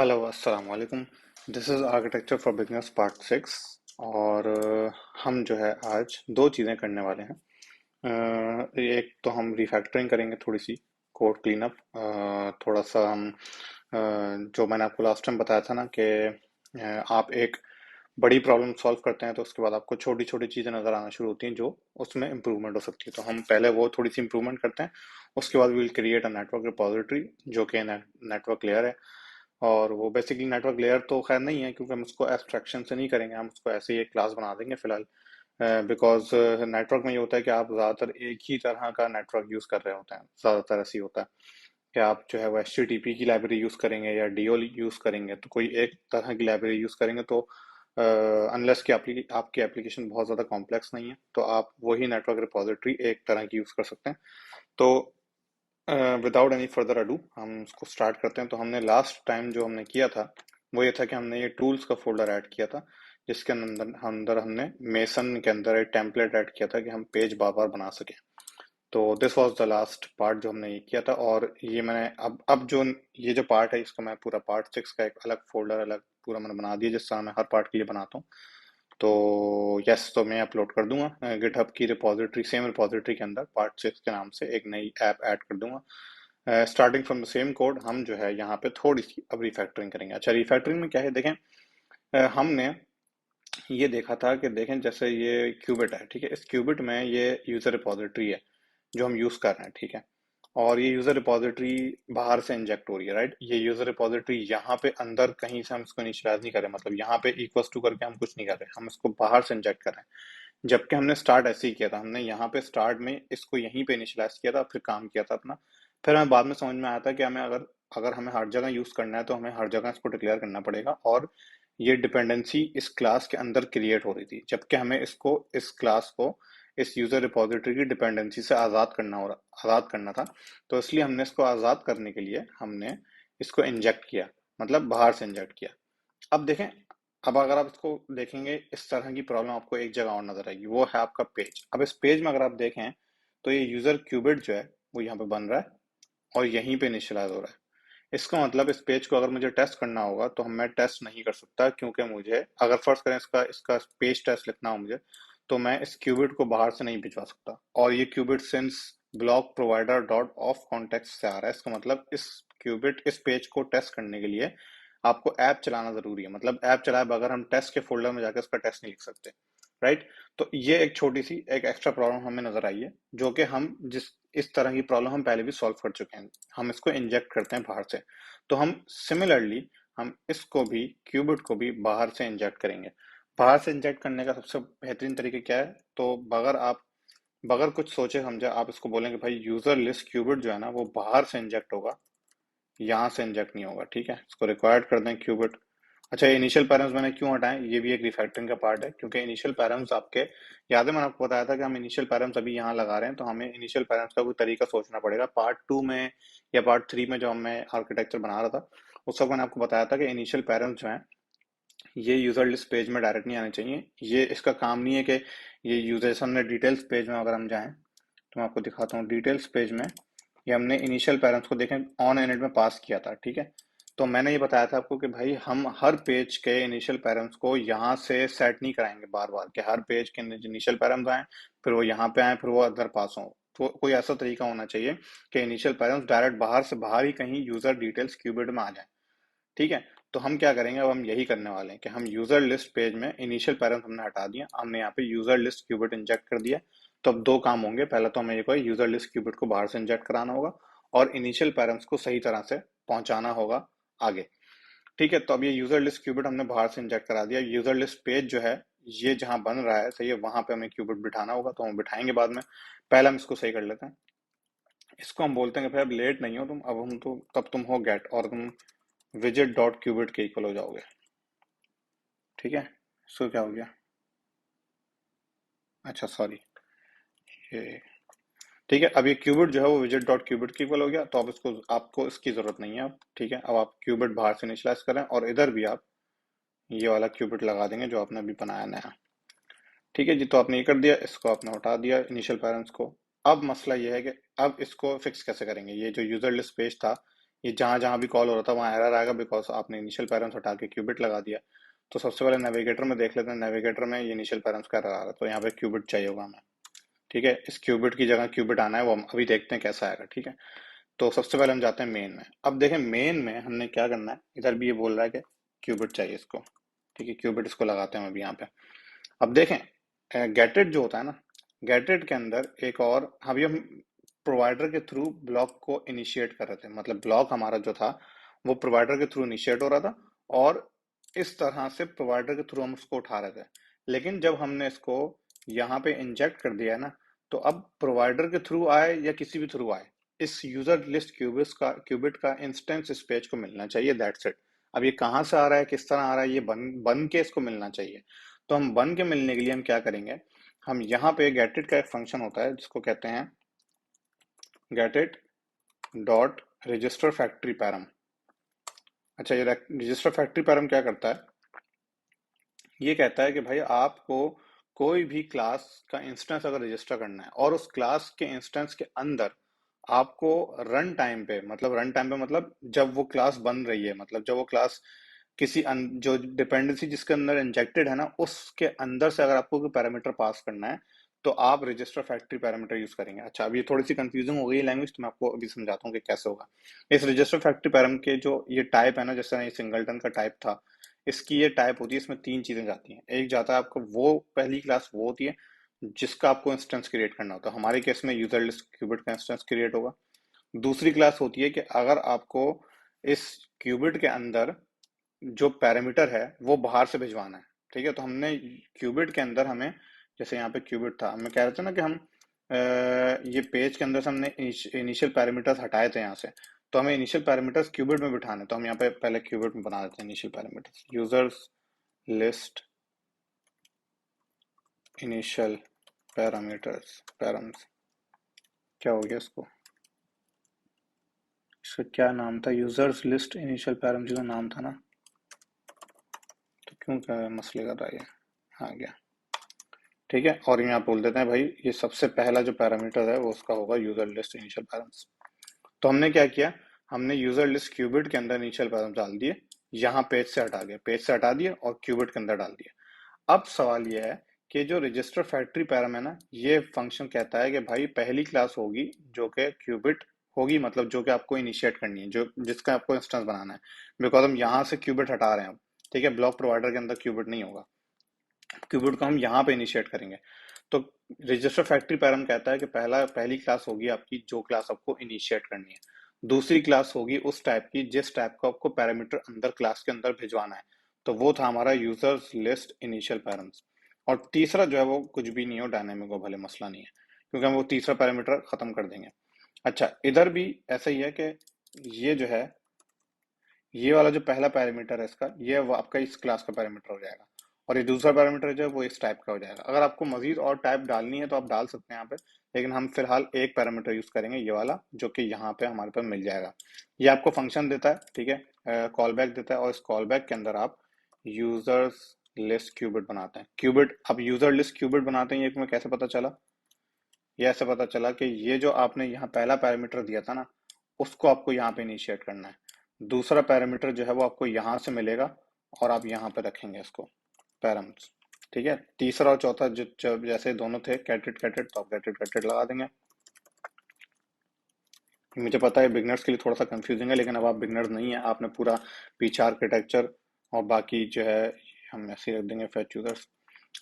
Hello अस्सलाम वालेकुम। This is architecture for beginners part 6। और हम जो है आज दो चीज़ें करने वाले हैं। एक तो हम रिफैक्टरिंग करेंगे, थोड़ी सी कोड क्लीनअप। थोड़ा सा हम जो मैंने आपको लास्ट टाइम बताया था ना कि आप एक बड़ी प्रॉब्लम सॉल्व करते हैं तो उसके बाद आपको छोटी छोटी चीज़ें नज़र आना शुरू होती हैं जो उसमें इम्प्रूवमेंट हो सकती है। तो हम पहले वो थोड़ी सी इम्प्रूवमेंट करते हैं। उसके बाद will create a network repository जो कि नेटवर्क लेयर है। और वो बेसिकली नेटवर्क लेयर तो खैर नहीं है, क्योंकि हम उसको एब्स्ट्रैक्शन से नहीं करेंगे, हम उसको ऐसे ही एक क्लास बना देंगे फिलहाल। बिकॉज नेटवर्क में ये होता है कि आप ज़्यादातर एक ही तरह का नेटवर्क यूज़ कर रहे होते हैं। ज़्यादातर ऐसे ही होता है कि आप जो है वो HTTP की लाइब्रेरी यूज़ करेंगे या DO यूज़ करेंगे, तो कोई एक तरह की लाइब्रेरी यूज़ करेंगे तो अनलेस कि आपकी एप्लीकेशन बहुत ज़्यादा कॉम्प्लेक्स नहीं है तो आप वही नेटवर्क रिपोजिटरी एक तरह की यूज़ कर सकते हैं। तो विदाउट एनी फर्दर अडू हम उसको स्टार्ट करते हैं। तो हमने लास्ट टाइम जो हमने किया था वो ये था कि हमने ये टूल्स का फोल्डर ऐड किया था, जिसके अंदर अंदर हमने मेसन के अंदर एक टेम्पलेट ऐड किया था कि हम पेज बार बार बना सकें। तो this was the last part जो हमने ये किया था। और ये मैंने अब जो ये जो पार्ट है इसका मैं पूरा पार्ट 6 का एक अलग फोल्डर अलग पूरा मैंने बना दिया, जिस तरह मैं हर पार्ट के लिए बनाता हूँ। तो यस, तो मैं अपलोड कर दूंगा गिटहब की रिपोजिटरी, सेम रिपोजिटरी के अंदर पार्ट 6 के नाम से एक नई ऐप ऐड कर दूंगा। Starting from the same code हम जो है यहाँ पे थोड़ी सी अब रिफैक्टरिंग करेंगे। अच्छा, रिफैक्टरिंग में क्या है देखें। हमने ये देखा था कि देखें जैसे ये क्यूबिट है, ठीक है। इस क्यूबिट में ये यूजर रिपोजिटरी है जो हम यूज कर रहे हैं, ठीक है। और ये यूजर रिपोजिटरी बाहर से इंजेक्ट हो रही है, राइट। ये यूजर रिपोजिटरी यहाँ पे अंदर कहीं से हम इसको इनिशियलाइज नहीं कर रहे, मतलब यहाँ पे इक्वल्स टू करके हम कुछ नहीं कर रहे, हम इसको बाहर से इंजेक्ट कर रहे हैं। जबकि हमने स्टार्ट ऐसे ही किया था, हमने यहाँ पे स्टार्ट में इसको यहीं पे इनिशियलाइज किया था, फिर काम किया था अपना। फिर हमें बाद में समझ में आया था कि हमें अगर अगर हमें हर जगह यूज करना है तो हमें हर जगह इसको डिक्लेयर करना पड़ेगा। और ये डिपेंडेंसी इस क्लास के अंदर क्रिएट हो रही थी, जबकि हमें इसको इस क्लास को इस यूजर रिपोजिटरी की डिपेंडेंसी से आज़ाद करना था। तो इसलिए हमने इसको आज़ाद करने के लिए हमने इसको इंजेक्ट किया, मतलब बाहर से इंजेक्ट किया। अब देखें, अब अगर आप इसको देखेंगे इस तरह की प्रॉब्लम आपको एक जगह और नजर आएगी, वो है आपका पेज। अब इस पेज में अगर आप देखें तो ये यूजर क्यूबिट जो है वो यहाँ पे बन रहा है और यहीं पे इनिशियलाइज हो रहा है। इसका मतलब इस पेज को अगर मुझे टेस्ट करना होगा तो मैं टेस्ट नहीं कर सकता, क्योंकि मुझे अगर फर्स्ट करें इसका इसका पेज टेस्ट लिखना हो मुझे, तो मैं इस क्यूबिट को बाहर से नहीं भिजवा सकता। और ये cubit since block provider dot of context से आ रहा है, इसका मतलब इस क्यूबिट इस पेज को टेस्ट करने के लिए आपको ऐप चलाना जरूरी है। मतलब ऐप चलाए बगैर हम टेस्ट के फोल्डर में जाकर इसका टेस्ट नहीं लिख सकते, राइट। तो ये एक छोटी सी एक एक्स्ट्रा प्रॉब्लम हमें नजर आई है, जो कि हम जिस इस तरह की प्रॉब्लम हम पहले भी सॉल्व कर चुके हैं। हम इसको इंजेक्ट करते हैं बाहर से, तो हम सिमिलरली हम इसको भी क्यूबिट को भी बाहर से इंजेक्ट करेंगे। बाहर से इंजेक्ट करने का सबसे बेहतरीन तरीका क्या है, तो बगैर कुछ सोचे समझे आप इसको बोलेंगे भाई यूजर लिस्ट क्यूबिट जो है ना वो बाहर से इंजेक्ट होगा, यहाँ से इंजेक्ट नहीं होगा, ठीक है। इसको रिक्वायर्ड कर दें क्यूबिट। अच्छा, ये इनिशियल पैरम्स मैंने क्यों हटाए, ये भी एक रिफैक्टरिंग का पार्ट है, क्योंकि इनिशियल पैरम्स आपके याद है मैंने आपको बताया था कि हम इनिशियल पैरम्स अभी यहाँ लगा रहे हैं, तो हमें इनिशियल पैरम्स का कोई तरीका सोचना पड़ेगा। पार्ट 2 में या पार्ट 3 में जो मैं आर्किटेक्चर बना रहा था उस वक्त मैंने आपको बताया था कि इनिशियल पैरम्स जो है ये यूजर लिस्ट पेज में डायरेक्ट नहीं आने चाहिए। ये इसका काम नहीं है कि ये यूजर, हमने डिटेल्स पेज में अगर हम जाएं तो मैं आपको दिखाता हूँ। डिटेल्स पेज में ये हमने इनिशियल पैरेंट्स को देखें ऑन एंड में पास किया था, ठीक है। तो मैंने ये बताया था आपको कि भाई हम हर पेज के इनिशियल पैरेंट्स को यहाँ से सेट नहीं कराएंगे बार बार, कि हर पेज के इनिशियल पैरेंट्स आए फिर वो यहाँ पे आए फिर वो अदर पास हो। तो कोई ऐसा तरीका होना चाहिए कि इनिशियल पैरेंट्स डायरेक्ट बाहर से बाहर ही कहीं यूजर डिटेल्स क्यूबिट में आ जाए, ठीक है। तो हम क्या करेंगे, अब हम यही करने वाले हैं कि हम यूजर लिस्ट पेज में इनिशियल पैरेंट्स हमने हटा दिया, हमने यहाँ पे यूजर लिस्ट क्यूबिट इंजेक्ट कर दिया। तो अब दो काम होंगे, पहला तो हमें ये यूजर लिस्ट क्यूबिट को बाहर से इंजेक्ट कराना होगा और इनिशियल पैरेंट्स को सही तरह से पहुंचाना होगा आगे, ठीक है। तो अब ये यूजर लिस्ट क्यूबिट हमने बाहर से इंजेक्ट करा दिया। यूजर लिस्ट पेज जो है ये जहां बन रहा है सही है, वहां पे हमें क्यूबिट बिठाना होगा, तो हम बिठाएंगे बाद में। पहले हम इसको सही कर लेते हैं। इसको हम बोलते हैं कि भाई अब लेट नहीं हो तुम, अब हम तो तब तुम हो गेट और तुम विजिट डॉट क्यूबिट के इक्वल हो जाओगे, ठीक है। इसको क्या हो गया, अच्छा सॉरी, ये ठीक है। अब ये क्यूबिट जो है वो विजिट डॉट क्यूबिट की इक्वल हो गया, तो अब इसको आपको इसकी जरूरत नहीं है अब, ठीक है। अब आप क्यूबिट बाहर से इनिशियलाइज करें और इधर भी आप ये वाला क्यूबिट लगा देंगे जो आपने अभी बनाया नया, ठीक है जी। तो आपने ये कर दिया, इसको आपने हटा दिया इनिशियल पैरेंट्स को। अब मसला ये है कि अब इसको फिक्स कैसे करेंगे, ये जो यूजर लिस्ट पेज था ये जहां जहां भी कॉल हो रहा था वहां एरर आएगा, बिकॉज आपने इनिशियल पैरेंट्स हटा के क्यूबिट लगा दिया। तो सबसे पहले नेविगेटर में देख लेते हैं, नेविगेटर में ये इनिशियल पैरेंट्स का एरर आ रहा है, तो यहाँ पे क्यूबिट चाहिए होगा हमें। ठीक है, इस क्यूबिट की जगह क्यूबिट आना है, वो हम अभी देखते हैं कैसा आएगा। ठीक है, तो सबसे पहले हम जाते हैं मेन में। अब देखें मेन में हमने क्या करना है, इधर भी ये बोल रहा है कि क्यूबिट चाहिए इसको। ठीक है, क्यूबिट इसको लगाते हैं हम अभी यहाँ पे। अब देखें गेटेड जो होता है ना, गेटेड के अंदर एक और अभी हम प्रोवाइडर के थ्रू ब्लॉक को इनिशिएट कर रहे थे, मतलब ब्लॉक हमारा जो था वो प्रोवाइडर के थ्रू इनिशिएट हो रहा था, और इस तरह से प्रोवाइडर के थ्रू हम उसको उठा रहे थे। लेकिन जब हमने इसको यहाँ पे इंजेक्ट कर दिया है ना, तो अब प्रोवाइडर के थ्रू आए या किसी भी थ्रू आए, इस यूजर लिस्ट क्यूबिट का इंस्टेंस इस पेज को मिलना चाहिए, दैट्स इट। अब ये कहाँ से आ रहा है, किस तरह आ रहा है, ये बन के इसको मिलना चाहिए। तो हम बन के मिलने के लिए हम क्या करेंगे, हम यहाँ पे गेटिट का एक फंक्शन होता है जिसको कहते हैं गेटिट डॉट रजिस्टर फैक्ट्री पैरम। अच्छा, ये रजिस्टर फैक्ट्री पैरम क्या करता है, ये कहता है कि भाई आपको कोई भी क्लास का इंस्टेंस अगर रजिस्टर करना है और उस क्लास के इंस्टेंस के अंदर आपको रन टाइम पे, मतलब रन टाइम पे मतलब जब वो क्लास बन रही है, मतलब जब वो क्लास किसी जो डिपेंडेंसी जिसके अंदर इंजेक्टेड है ना उसके अंदर से अगर आपको कोई पैरामीटर पास करना है, तो आप रजिस्टर फैक्ट्री पैरामीटर यूज करेंगे। अच्छा, अब ये थोड़ी सी कंफ्यूजिंग हो गई लैंग्वेज, तो मैं आपको अभी समझाता हूँ कि कैसे होगा। इस रजिस्टर फैक्ट्री पैराम के जो ये टाइप है ना, जैसे ये सिंगलटन का टाइप था, इसकी ये टाइप होती है, इसमें तीन चीजें जाती हैं। एक जाता है आपको वो पहली क्लास वो होती है जिसका आपको इंस्टेंस क्रिएट करना होता है, हमारे केस में यूजर लिस्ट क्यूबिट का इंस्टेंस क्रिएट होगा। दूसरी क्लास होती है कि अगर आपको इस क्यूबिट के अंदर जो पैरामीटर है वो बाहर से भिजवाना है। ठीक है, तो हमने क्यूबिट के अंदर हमें, जैसे यहाँ पे क्यूबिट था, हमें कह रहे थे ना कि हम ये पेज के अंदर से हमने इनिशियल पैरामीटर्स हटाए थे यहाँ से, तो हमें इनिशियल पैरामीटर्स क्यूबिट में बिठाने, तो हम यहाँ पे पहले क्यूबिट में बना देते हैं initial parameters, users list initial parameters params. क्या हो गया इसको, इसका क्या नाम था, यूजर्स लिस्ट इनिशियल पैरम्स का नाम था ना, तो क्यों क्या मसले कर रहा है ये, आ गया। ठीक है, और यहाँ बोल देते हैं भाई ये सबसे पहला जो पैरामीटर है वो उसका होगा यूजर लिस्ट इनिशियल पैरम्स। तो हमने क्या किया, हमने यूजर लिस्ट क्यूबिट के अंदर इनिशियल पैरम्स डाल दिए, यहाँ पेज से हटा दिया, पेज से हटा दिए और क्यूबिट के अंदर डाल दिया। अब सवाल ये है कि जो रजिस्टर फैक्ट्री पैरम है ना, ये फंक्शन कहता है कि भाई पहली क्लास होगी जो कि क्यूबिट होगी, मतलब जो कि आपको इनिशिएट करनी है, जो जिसका आपको इंस्टेंस बनाना है, बिकॉज हम यहाँ से क्यूबिट हटा रहे हैं अब। ठीक है, ब्लॉक प्रोवाइडर के अंदर क्यूबिट नहीं होगा, क्यूबिट को हम यहाँ पे इनिशिएट करेंगे। तो रजिस्टर फैक्ट्री पैरम कहता है कि पहली क्लास होगी आपकी जो क्लास आपको इनिशिएट करनी है, दूसरी क्लास होगी उस टाइप की जिस टाइप का आपको पैरामीटर अंदर क्लास के अंदर भिजवाना है, तो वो था हमारा यूजर्स लिस्ट इनिशियल पैरम्स। और तीसरा जो है वो कुछ भी नहीं हो, डायनेमिक हो भले, मसला नहीं है, क्योंकि हम वो तीसरा पैरामीटर खत्म कर देंगे। अच्छा, इधर भी ऐसा ही है कि ये जो है, ये वाला जो पहला पैरामीटर है इसका, ये वो आपका इस क्लास का पैरामीटर हो जाएगा, और ये दूसरा पैरामीटर जो है वो इस टाइप का हो जाएगा। अगर आपको मजीद और टाइप डालनी है तो आप डाल सकते हैं यहाँ पे, लेकिन हम फिलहाल एक पैरामीटर यूज करेंगे, ये वाला जो कि यहाँ पे हमारे पास मिल जाएगा। ये आपको फंक्शन देता है, ठीक है, कॉल बैक देता है, और इस कॉल बैक के अंदर आप यूजर्स लिस्ट क्यूबिट बनाते हैं। क्यूबिट, अब यूजर लिस्ट क्यूबिट बनाते हैं, ये तुम्हें कैसे पता चला, ये ऐसे पता चला कि ये जो आपने यहाँ पहला पैरामीटर दिया था ना, उसको आपको यहाँ पे इनिशिएट करना है, दूसरा पैरामीटर जो है वो आपको यहाँ से मिलेगा और आप यहाँ पे रखेंगे इसको पैरम्स। ठीक है, तीसरा और चौथा जब जैसे दोनों थे कैटेड कैटेड, तो आप कैटेड कैटेड लगा देंगे। मुझे पता है बिगनर्स के लिए थोड़ा सा कंफ्यूजिंग है, लेकिन अब आप बिगनर्स नहीं है, आपने पूरा पीछे आर्किटेक्चर और बाकी जो है हम ऐसे ही रख देंगे फैच यूजर्स,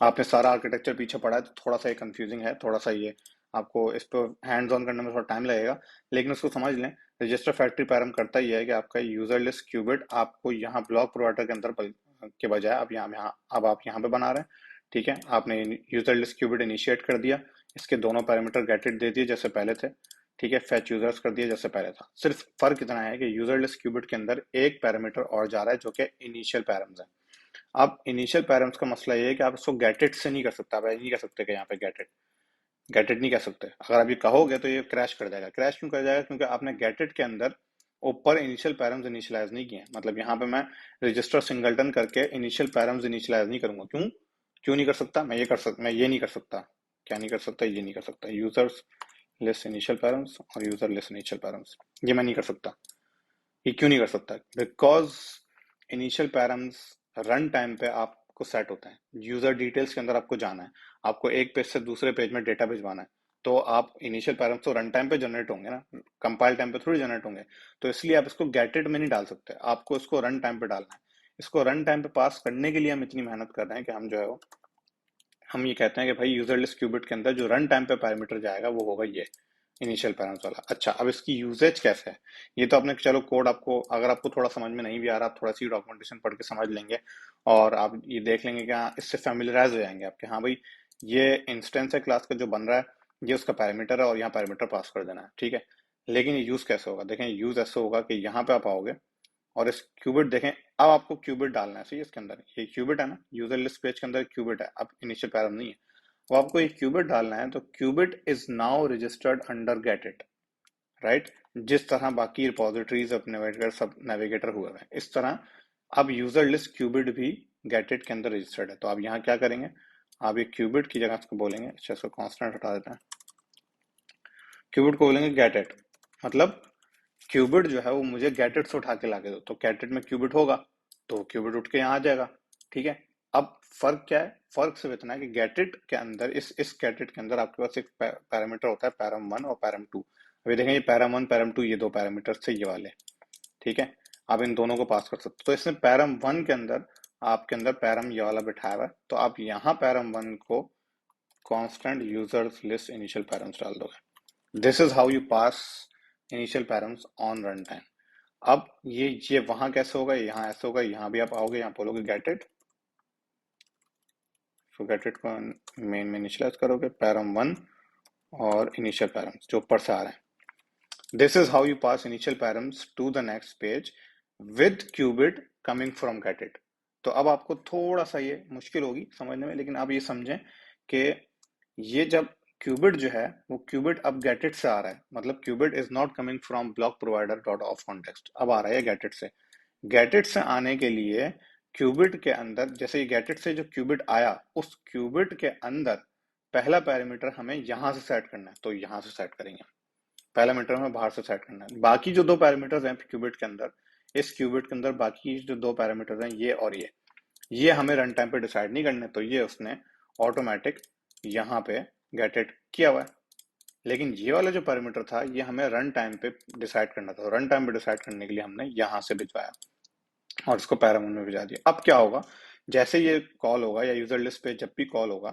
आपने सारा आर्किटेक्चर पीछे पढ़ा है, तो थोड़ा सा ये कंफ्यूजिंग है, थोड़ा सा ये आपको इस पर हैंड्स ऑन करने में थोड़ा टाइम लगेगा, लेकिन उसको समझ लें। रजिस्टर फैक्ट्री पैरम करता ही है कि आपका यूजर लिस्ट क्यूबिट आपको यहाँ ब्लॉक प्रोवाइडर के अंदर के बजाय आप यहाँ अब आप यहाँ पे बना रहे हैं। ठीक है, आपने यूजर लिस्ट क्यूबिट इनिशिएट कर दिया, इसके दोनों पैरामीटर गेटेड दे दिए जैसे पहले थे। ठीक है, फेच यूजर्स कर दिया जैसे पहले था, सिर्फ फर्क इतना है कि यूजर लिस्ट क्यूबिट के अंदर एक पैरामीटर और जा रहा है जो कि इनिशियल पैरम्स है। अब इनिशियल पैरम्स का मसला ये है कि आप इसको गेटेड से नहीं कर सकते, आप नहीं कह सकते कि यहाँ पे गेटेड गेटेड नहीं कह सकते, अगर आप ये कहोगे तो ये क्रैश कर जाएगा। क्रैश क्यों कर जाएगा, क्योंकि आपने गेटेड के अंदर ऊपर इनिशियल पैरम्स इनिशियलाइज नहीं किए, मतलब यहाँ पे मैं रजिस्टर सिंगलटन करके इनिशियल पैरम्स इनिशियलाइज नहीं करूंगा। क्यों क्यों नहीं कर सकता, मैं ये नहीं कर सकता, क्या नहीं कर सकता, ये नहीं कर सकता, यूजर्स लिस्ट इनिशियल पैरम्स और यूजर लिस्ट इनिशियल पैरम्स, ये मैं नहीं कर सकता। ये क्यों नहीं कर सकता? Because initial params run time पे आपको सेट होते हैं। यूजर डिटेल्स के अंदर आपको जाना है, आपको एक पेज से दूसरे पेज में डेटा भिजवाना है, तो आप इनिशियल पैरम्स तो रन टाइम पे जनरेट होंगे ना, कंपाइल टाइम पे थोड़ी जनरेट होंगे। तो इसलिए आप इसको गेटेड में नहीं डाल सकते, आपको इसको रन टाइम पे डालना है। इसको रन टाइम पे पास करने के लिए हम इतनी मेहनत कर रहे हैं कि हम जो है वो हम ये कहते हैं कि भाई यूजर लिस्ट क्यूबिट के अंदर जो रन टाइम पे पैरामीटर जाएगा वो होगा ये इनिशियल पैरामीटर वाला। अच्छा, अब इसकी यूजेज कैसे है? ये तो आपने, चलो कोड आपको, अगर आपको थोड़ा समझ में नहीं भी आ रहा, आप थोड़ा सी डॉक्यूमेंटेशन पढ़ के समझ लेंगे और आप ये देख लेंगे कि हाँ, इससे फैमिलियराइज हो जाएंगे आपके, हाँ भाई ये इंस्टेंस है क्लास का जो बन रहा है, ये उसका पैरामीटर है और यहाँ पैरामीटर पास कर देना है, ठीक है। लेकिन ये यूज कैसे होगा? देखें, यूज ऐसे होगा कि यहाँ पे आप आओगे और इस क्यूबिट देखें, अब आपको क्यूबिट डालना है, सही है, इसके अंदर ये क्यूबिट है ना, यूजर लिस्ट पेज के अंदर क्यूबिट है, अब इनिशियल पैरामीटर नहीं है। अब आपको ये क्यूबिट डालना है, तो cubit is now registered under get it, right. जिस तरह बाकी रिपोजिटरीज ऑफ नेविगेटर सब नेविगेटर हुए हैं, इस तरह अब यूजर लिस्ट क्यूबिट भी गेट इट के अंदर रजिस्टर्ड है। तो आप यहाँ क्या करेंगे, आप ये क्यूबिट की जगह इसको बोलेंगे, अच्छा इसको कांस्टेंट हटा देते हैं, क्यूबिट को बोलेंगे गेट इट, मतलब क्यूबिट जो है वो मुझे गेटेट से उठा के लाके दो, तो गेटेट में क्यूबिट होगा तो क्यूबिट उठ के यहाँ आ जाएगा, ठीक है। अब फर्क क्या है? फर्क सिर्फ इतना है कि गेटेट के अंदर, इस गेटेट के अंदर आपके पास एक पैरामीटर होता है पैरम वन और पैरम टू। अभी देखें, ये पैरम वन पैरम टू, ये दो पैरामीटर थे ये वाले, ठीक है। आप इन दोनों को पास कर सकते हो। तो इसमें पैरम वन के अंदर आपके अंदर पैरम ये वाला बिठाया हुआ है, तो आप यहाँ पैरम वन को constant users list initial params डाल दोगे। This is how you pass initial params on run time. अब ये वहां कैसे होगा, यहाँ ऐसे होगा, यहाँ भी आप आओगे, यहाँ बोलोगे गेट इट, तो गेट इट को मेन में इनिशियलाइज करोगे पैरम वन और इनिशियल पैरम्स जो ऊपर से आ रहे हैं। This is how you pass initial params to the next page with cubit coming from get it. तो अब आपको थोड़ा सा ये मुश्किल होगी समझने में, लेकिन आप ये समझें कि ये जब क्यूबिट जो है वो क्यूबिट अब गेटेड से आ रहा है, मतलब cubit is not coming from block provider dot of context, अब आ रहा है गेटेड से। गेटेड से आने के लिए क्यूबिट के अंदर, जैसे ये गेटेड से जो क्यूबिट आया, उस क्यूबिट के अंदर पहला पैरामीटर हमें यहां से सेट करना है, तो यहां से सेट करेंगे। पहला मीटर हमें बाहर से सेट करना है। बाकी जो दो पैरामीटर्स हैं क्यूबिट के अंदर, इस क्यूबिट के अंदर बाकी जो दो पैरामीटर्स हैं ये और ये हमें रन टाइम पे डिसाइड नहीं करने, तो ये उसने ऑटोमेटिक यहाँ पे गेट इट किया हुआ है। लेकिन ये वाला जो पैरामीटर था ये हमें रन टाइम पे डिसाइड करना था, रन टाइम पे डिसाइड करने के लिए हमने यहाँ से भिजवाया और इसको पैरामीटर में भिजा दिया। अब क्या होगा, जैसे ये कॉल होगा या यूजर लिस्ट पे जब भी कॉल होगा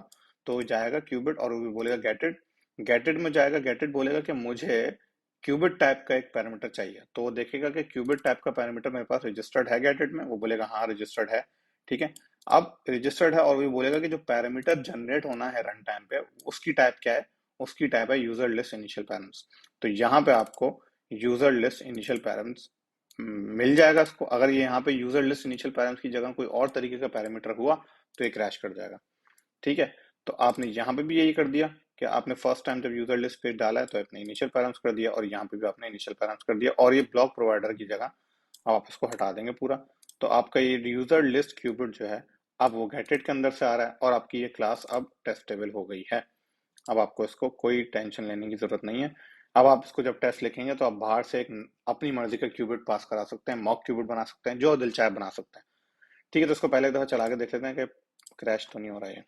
तो जाएगा क्यूबिट और वो भी बोलेगा गेटेड, गेटेड में जाएगा, गेटेड बोलेगा कि मुझे क्यूबिट टाइप का एक पैरामीटर चाहिए, तो वो देखेगा कि क्यूबिट टाइप का पैरामीटर मेरे पास रजिस्टर्ड है गेटेड में, वो बोलेगा हाँ रजिस्टर्ड है, ठीक है। अब रजिस्टर्ड है और वो बोलेगा कि जो पैरामीटर जनरेट होना है रन टाइम पे उसकी टाइप क्या है, उसकी टाइप है यूजर लिस्ट इनिशियल पैरम्स। तो यहाँ पे आपको यूजर लिस्ट इनिशियल पैरम्स मिल जाएगा इसको। अगर ये यहाँ पे यूजर लिस्ट इनिशियल पैरामीटर की जगह कोई और तरीके का पैरामीटर हुआ तो ये क्रैश कर जाएगा, ठीक है। तो आपने यहाँ पे भी यही कर दिया कि आपने फर्स्ट टाइम जब यूजर लिस्ट पेज डाला है तो आपने इनिशियल पैरामीटर्स कर दिया और यहाँ पे भी आपने इनिशियल पैरामीटर्स कर दिया, और ये ब्लॉक प्रोवाइडर की जगह अब आप इसको हटा देंगे पूरा। तो आपका ये यूजर लिस्ट क्यूबिट जो है अब वो गेटेड के अंदर से आ रहा है और आपकी ये क्लास अब टेस्टेबल हो गई है। अब आपको इसको कोई टेंशन लेने की जरूरत नहीं है। अब आप इसको जब टेस्ट लिखेंगे तो आप बाहर से एक अपनी मर्जी का क्यूबिट पास करा सकते हैं, मॉक क्यूबिट बना सकते हैं, जो दिल चाहे बना सकते हैं, ठीक है। तो इसको पहले एक दफा चला के देख लेते हैं कि क्रैश तो नहीं हो रहा है।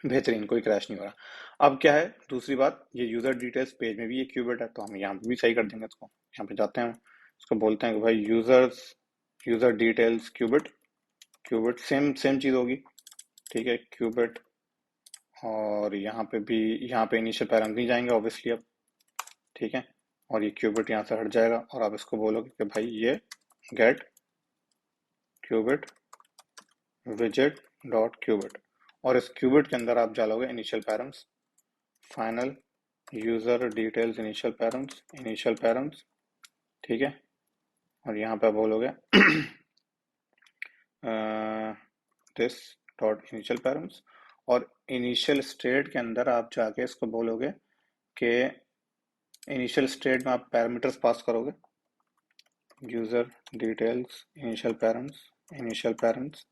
बेहतरीन, कोई क्रैश नहीं हो रहा। अब क्या है दूसरी बात, ये यूजर डिटेल्स पेज में भी ये क्यूबिट है तो हम यहाँ पे भी सही कर देंगे इसको। यहाँ पे जाते हैं, इसको बोलते हैं कि भाई users, user details cubit, cubit same same चीज होगी, ठीक है, क्यूबिट। और यहाँ पे भी, यहाँ पे इनिशियल पैरामीटर नहीं जाएंगे ऑब्वियसली अब, ठीक है। और ये क्यूबिट यहाँ से हट जाएगा और आप इसको बोलोगे कि भाई ये गेट क्यूबिट विजेट डॉट क्यूबिट, और इस क्यूबिट के अंदर आप डालोगे initial params, final user details initial params, ठीक है। और यहाँ पे आप बोलोगे दिस डॉट इनिशियल पैरम्स, और इनिशियल स्टेट के अंदर आप जाके इसको बोलोगे कि इनिशियल स्टेट में आप पैरामीटर्स पास करोगे, यूजर डिटेल्स इनिशियल पैरम्स,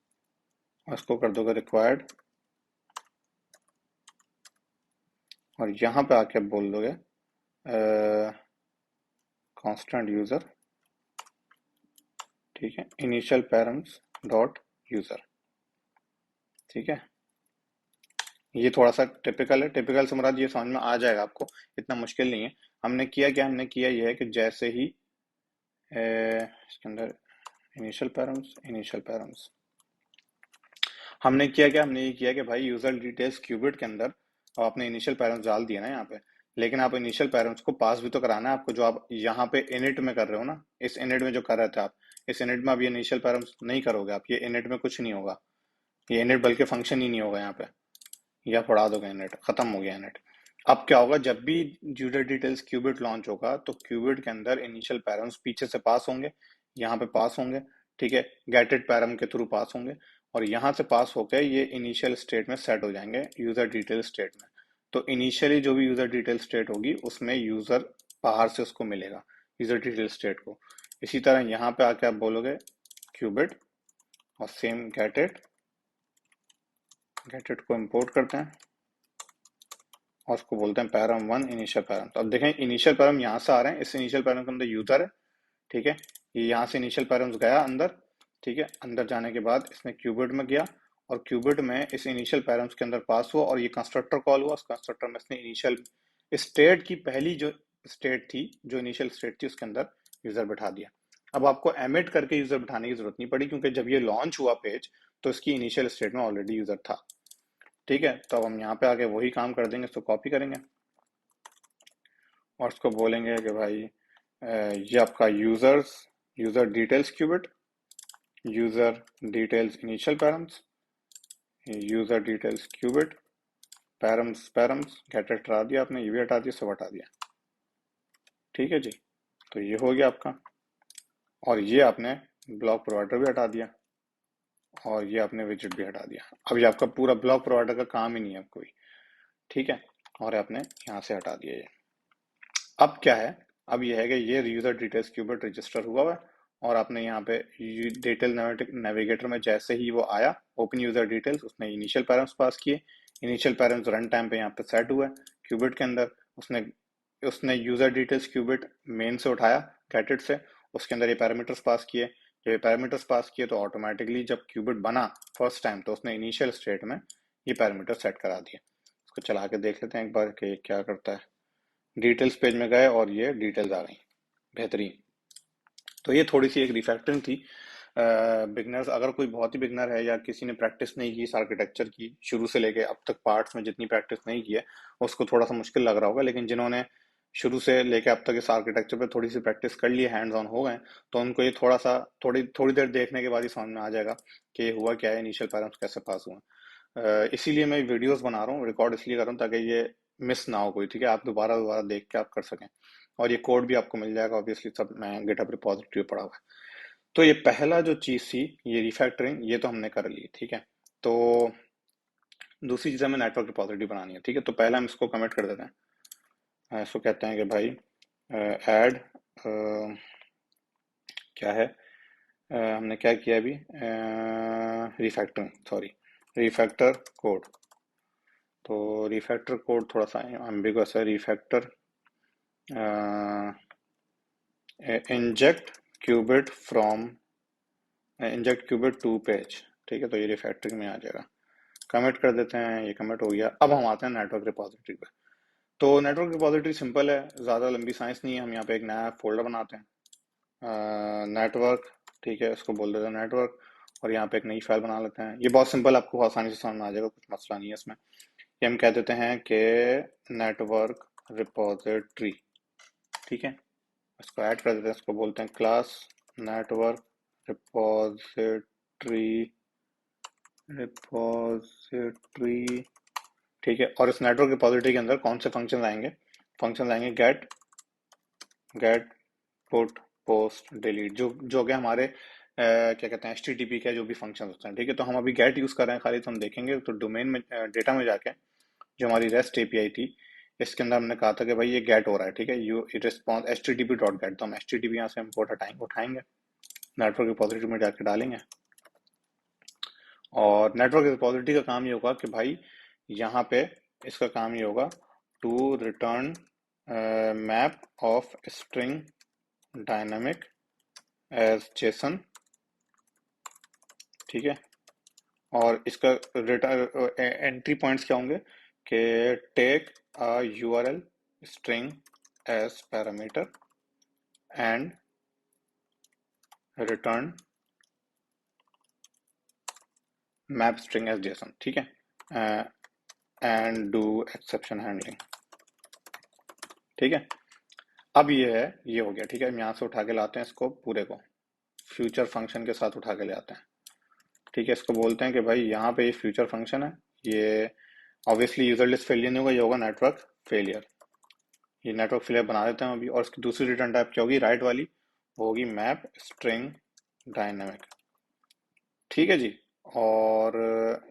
और इसको कर दोगे रिक्वायर्ड, और यहाँ पे आके बोल दोगे कांस्टेंट यूजर ठीक है, इनिशियल पैरम्स डॉट यूजर। ठीक है, ये थोड़ा सा टिपिकल है, टिपिकल से मुराद ये समझ में आ जाएगा आपको, इतना मुश्किल नहीं है। हमने किया क्या, हमने किया ये है कि जैसे ही इसके अंदर इनिशियल पैरम्स हमने किया क्या, हमने ये किया कि भाई यूजर डिटेल्स क्यूबिट के अंदर आपने इनिशियल पैरम्स डाल दिया ना यहाँ पे, लेकिन आप इनिशियल पैरम्स को पास भी तो कराना है आपको, जो आप यहाँ पे इनिट में कर रहे हो ना, इस इनिट में जो कर रहे थे आप, इस इनिट में आप ये इनिशियल पैरम्स नहीं करोगे आप, ये इनिट में कुछ नहीं होगा, ये इनिट बल्कि फंक्शन ही नहीं होगा यहाँ पे, या पढ़ा दोगे इनिट, खत्म हो गया इनिट। अब क्या होगा, जब भी यूजर डिटेल्स क्यूबिट लॉन्च होगा तो क्यूबिट के अंदर इनिशियल पैरम्स पीछे से पास होंगे, यहाँ पे पास होंगे, ठीक है, गेटेड पैरम के थ्रू पास होंगे, और यहाँ से पास होकर ये इनिशियल स्टेट में सेट हो जाएंगे यूजर डिटेल स्टेट में। तो इनिशियली जो भी यूजर डिटेल स्टेट होगी उसमें यूजर बाहर से उसको मिलेगा यूजर डिटेल स्टेट को। इसी तरह यहाँ पे आके आप बोलोगे क्यूबिट और सेम गेटेड को इम्पोर्ट करते हैं और उसको बोलते हैं पैरम वन इनिशियल पैरम। तो अब देखें इनिशियल पैरम यहाँ से आ रहे हैं, इस इनिशियल पैरम के अंदर यूजर है, ठीक है, ये यहाँ से इनिशियल पैरम्स गया अंदर, ठीक है, अंदर जाने के बाद इसने क्यूबिट में गया और क्यूबिट में इस इनिशियल पैरम्स के अंदर पास हुआ और ये कंस्ट्रक्टर कॉल हुआ, उस कंस्ट्रक्टर में इसने इनिशियल स्टेट की पहली जो स्टेट थी, जो इनिशियल स्टेट थी उसके अंदर यूजर बिठा दिया। अब आपको एमिट करके यूजर बिठाने की जरूरत नहीं पड़ी, क्योंकि जब ये लॉन्च हुआ पेज तो इसकी इनिशियल स्टेट में ऑलरेडी यूजर था। ठीक है, तो अब हम यहाँ पे आके वही काम कर देंगे, इसको कॉपी करेंगे और उसको बोलेंगे कि भाई ये आपका user details cubit, user details initial params, user details cubit, params get हटा दिया आपने, ये भी हटा दिया, सब हटा दिया। ठीक है जी, तो ये हो गया आपका, और ये आपने ब्लॉक प्रोवाइडर भी हटा दिया और ये आपने विजिट भी हटा दिया। अब ये आपका पूरा ब्लॉक प्रोवाइडर का काम ही नहीं है कोई। ठीक है, और आपने यहाँ से हटा दिया ये। अब क्या है, अब ये है कि ये यूजर डिटेल्स क्यूबिट रजिस्टर हुआ है और आपने यहाँ पे डिटेल नेविगेटर में जैसे ही वो आया ओपन यूजर डिटेल्स, उसने इनिशियल पैरम्स पास किए, इनिशियल पैरम्स रन टाइम पे यहाँ पे सेट हुआ है क्यूबिट के अंदर, उसने उसने यूजर डिटेल्स क्यूबिट मेन से उठाया गेटेड से, उसके अंदर ये पैरामीटर्स पास किए, जब ये पैरामीटर्स पास किए तो ऑटोमेटिकली जब क्यूबिट बना फर्स्ट टाइम तो उसने इनिशियल स्टेट में ये पैरामीटर सेट करा दिए। इसको चला के देख लेते हैं एक बार कि क्या करता है। डिटेल्स पेज में गए और ये डिटेल्स आ गई, बेहतरीन। तो ये थोड़ी सी एक रिफैक्टरिंग थी। बिगनर्स, अगर कोई बहुत ही बिगनर है या किसी ने प्रैक्टिस नहीं की इस आर्किटेक्चर की शुरू से लेके अब तक पार्ट्स में जितनी प्रैक्टिस नहीं की है, उसको थोड़ा सा मुश्किल लग रहा होगा, लेकिन जिन्होंने शुरू से लेके अब तक इस आर्किटेक्चर पे थोड़ी सी प्रैक्टिस कर ली, हैंड्स ऑन हो गए, तो उनको ये थोड़ा सा थोड़ी थोड़ी देर देखने के बाद ही समझ में आ जाएगा कि ये हुआ क्या है, इनिशियल पैरम्स कैसे पास हुआ। इसीलिए मैं वीडियोस बना रहा हूँ, रिकॉर्ड इसलिए कर रहा हूँ ताकि ये मिस ना हो कोई, ठीक है, आप दोबारा दोबारा देख के आप कर सकें, और ये कोड भी आपको मिल जाएगा ऑब्वियसली, सब मैं गिटहब रिपॉजिटरी पे पड़ा हुआ है। तो ये पहला जो चीज़ थी ये रिफैक्टरिंग, ये तो हमने कर ली, ठीक है। तो दूसरी चीज़ हमें नेटवर्क रिपॉजिटरी बनानी है, ठीक है, तो पहले हम इसको कमिट कर देते हैं। इसको कहते हैं कि भाई ऐड क्या है, हमने क्या किया अभी, रिफैक्टरिंग, सॉरी, रिफैक्टर कोड। तो रिफैक्टर कोड थोड़ा सा एम्बिगुअस है, refactor inject cubit from inject cubit to page, ठीक है, तो ये रिफैक्टरिंग में आ जाएगा। कमिट कर देते हैं, ये कमिट हो गया। अब हम आते हैं नेटवर्क रिपॉजिटरी पे। तो नेटवर्क रिपॉजिटरी सिंपल है, ज़्यादा लंबी साइंस नहीं है, हम यहाँ पे एक नया फोल्डर बनाते हैं नेटवर्क, ठीक है, इसको बोल देते हैं नेटवर्क, और यहाँ पे एक नई फाइल बना लेते हैं। ये बहुत सिंपल, आपको आसानी से समझ में आ जाएगा, कुछ मसला नहीं है इसमें। ये हम कह देते हैं कि नेटवर्क रिपॉजिटरी, ठीक है, इसको ऐड कर देते हैं, इसको बोलते हैं क्लास नेटवर्क रिपॉजिटरी, ठीक है। और इस नेटवर्क रिपॉजिटरी के अंदर कौन से फंक्शन आएंगे, फंक्शन आएंगे गेट पुट पोस्ट डिलीट, जो जो कि हमारे क्या कहते हैं HTTP के जो भी फंक्शन होते हैं, ठीक है। तो हम अभी गेट यूज कर रहे हैं खाली, तो हम देखेंगे तो डोमेन में डेटा में जाके जो हमारी रेस्ट API थी इसके अंदर हमने कहा था कि भाई ये गेट हो रहा है, ठीक है, you response HTTP dot gate, तो हम HTTP यहाँ से इम्पोर्ट उठाएंगे नेटवर्क रिपॉजिटरी में जाके डालेंगे, और नेटवर्क रिपॉजिटरी का काम ये होगा कि भाई यहाँ पे इसका काम ये होगा to return map of string dynamic as JSON ठीक है। और इसका रिटर्न एंट्री पॉइंट्स क्या होंगे कि take a URL string as parameter and return map string as JSON, ठीक है, एंड डू एक्सेप्शन हैंडलिंग, ठीक है। अब ये है, ये हो गया, ठीक है। हम यहाँ से उठा के लाते हैं इसको पूरे को, फ्यूचर फंक्शन के साथ उठा के ले आते हैं, ठीक है। इसको बोलते हैं कि भाई यहाँ पे ये फ्यूचर फंक्शन है, ये ऑब्वियसली यूजर लिस्ट फेलियर नहीं होगा, ये होगा नेटवर्क फेलियर। ये नेटवर्क फेलियर बना देते हैं अभी। और इसकी दूसरी रिटर्न टाइप क्या होगी, राइट वाली, वो होगी मैप स्ट्रिंग डायनेमिक, ठीक है जी। और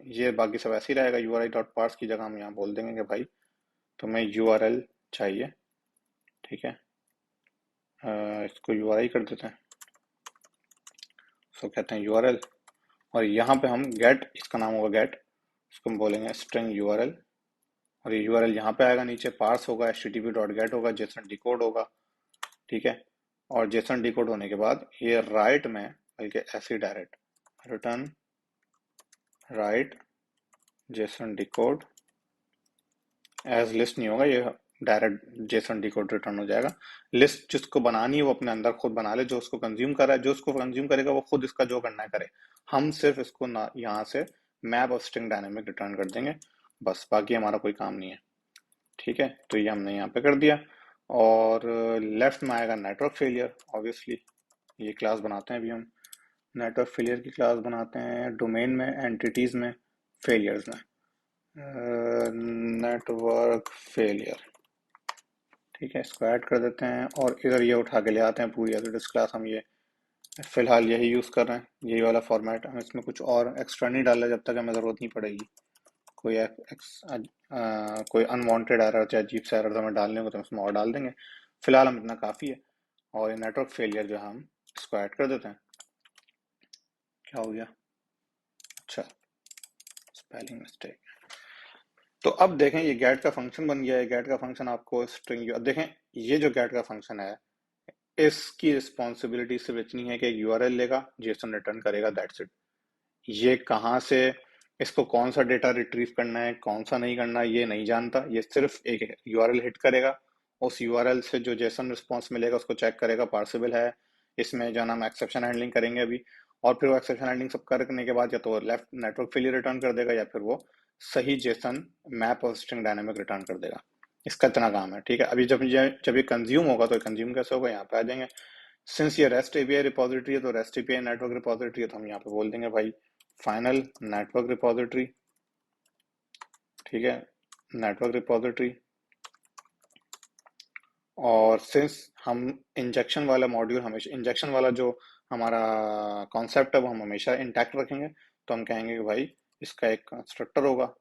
ये बाकी सब ऐसे ही रहेगा, U R I dot parse की जगह हम यहाँ बोल देंगे कि भाई तुम्हें यू आर एल चाहिए, ठीक है। इसको यू आर आई कर देते हैं, इसको कहते हैं यू आर एल। और यहाँ पे हम गेट, इसका नाम होगा गेट, इसको हम बोलेंगे स्ट्रिंग यू आर एल। और ये यूआरएल यहाँ पे आएगा, नीचे पार्स होगा, http डॉट गेट होगा, जेसन डिकोड होगा, ठीक है। और जेसन डिकोड होने के बाद ये राइट में, बल्कि ऐसे direct return right JSON decode as list नहीं होगा, ये डायरेक्ट जेसन डिकोड रिटर्न हो जाएगा। लिस्ट जिसको बनानी है वो अपने अंदर खुद बना ले, जो उसको कंज्यूम कर रहा है, जो उसको कंज्यूम करेगा वो खुद इसका जो करना है करे। हम सिर्फ इसको ना यहाँ से मैप और स्ट्रिंग डायनेमिक रिटर्न कर देंगे, बस, बाकी हमारा कोई काम नहीं है, ठीक है। तो ये हमने यहाँ पे कर दिया। और लेफ्ट में आएगा नेटवर्क फेलियर, ऑब्वियसली ये क्लास बनाते हैं अभी हम, नेटवर्क फेलियर की क्लास बनाते हैं डोमेन में, एंटिटीज में, फेलियर्स में, नेटवर्क फेलियर, ठीक है। इसको ऐड कर देते हैं और इधर ये उठा के ले आते हैं पूरी एज क्लास। हम ये फिलहाल यही यूज़ कर रहे हैं, यही वाला फॉर्मेट। हम इसमें कुछ और एक्स्ट्रा नहीं डाल रहे जब तक हमें ज़रूरत नहीं पड़ेगी। कोई कोई अनवांटेड एरर चाहे अजीब से एरर हमें डालने हो तो हम इसमें और डाल देंगे, फिलहाल हम इतना काफ़ी है। और ये नेटवर्क फेलियर जो हम इसको ऐड कर देते हैं, क्या हो गया, अच्छा स्पेलिंग मिस्टेक। तो अब देखें ये गेट का फंक्शन बन गया है। गेट का फंक्शन आपको स्ट्रिंग, अब देखें ये जो गेट का फंक्शन है इसकी रिस्पॉन्सिबिलिटी सिर्फ इतनी है कि एक यूआरएल लेगा, जेसन रिटर्न करेगा, दैट्स इट। ये कहाँ से, इसको कौन सा डेटा रिट्रीव करना है, कौन सा नहीं करना है, ये नहीं जानता। ये सिर्फ एक यूआरएल हिट करेगा, उस यूआरएल से जो जेसन रिस्पॉन्स मिलेगा उसको चेक करेगा, पार्सेबल है, इसमें जो है ना हम एक्सेप्शन हैंडलिंग करेंगे अभी। और फिर वो एक्सेप्शन हैंडलिंग सब करने के बाद या तो लेफ्ट नेटवर्क फेलियर रिटर्न कर देगा, या फिर वो सही जेसन मैप और स्ट्रिंग डायनेमिक रिटर्न कर देगा। इसका इतना काम है, ठीक है। अभी जब ये कंज्यूम होगा तो कंज्यूम कैसे होगा, यहाँ पे आ जाएंगे। सिंस ये रेस्ट एपीआई रिपोजिटरी है तो रेस्ट एपीआई नेटवर्क रिपोजिटरी है, तो हम यहाँ पे बोल देंगे भाई फाइनल नेटवर्क रिपोजिटरी, ठीक है, नेटवर्क रिपोजिटरी। और सिंस हम इंजेक्शन वाला मॉड्यूल, हमेशा इंजेक्शन वाला जो हमारा कॉन्सेप्ट है वो हम हमेशा इंटैक्ट रखेंगे, तो हम कहेंगे कि भाई इसका एक कंस्ट्रक्टर होगा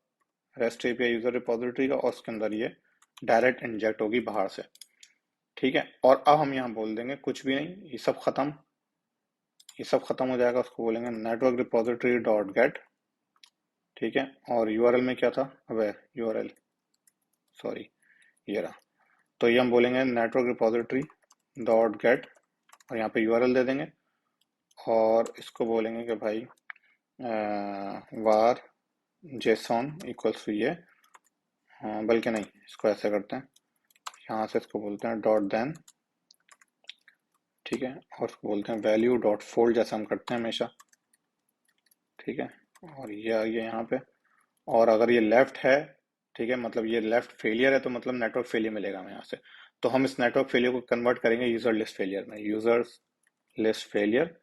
रेस्ट एपीआई यूजर रिपोजिटरी का, और उसके अंदर ये डायरेक्ट इंजेक्ट होगी बाहर से, ठीक है। और अब हम यहाँ बोल देंगे कुछ भी नहीं, ये सब खत्म, ये सब खत्म हो जाएगा। उसको बोलेंगे नेटवर्क रिपोजिटरी डॉट गेट, ठीक है। और यूआरएल में क्या था, अबे यूआरएल, सॉरी, ये रहा। तो ये हम बोलेंगे नेटवर्क रिपोजिटरी डॉट गेट, और यहाँ पे यूआरएल दे देंगे। और इसको बोलेंगे कि भाई वार जेसॉन इक्वल्स टू ये, हाँ बल्कि नहीं, इसको ऐसे करते हैं, यहाँ से इसको बोलते हैं डॉट देन, ठीक है। और उसको बोलते हैं वैल्यू डॉट फोल्ड, जैसा हम करते हैं हमेशा, ठीक है। और ये आ गया यहाँ पे। और अगर ये लेफ्ट है, ठीक है, मतलब ये लेफ्ट फेलियर है, तो मतलब नेटवर्क फेलियर मिलेगा हमें यहाँ से। तो हम इस नेटवर्क फेलियर को कन्वर्ट करेंगे यूजर लिस्ट फेलियर में, यूजर्स लिस्ट फेलियर।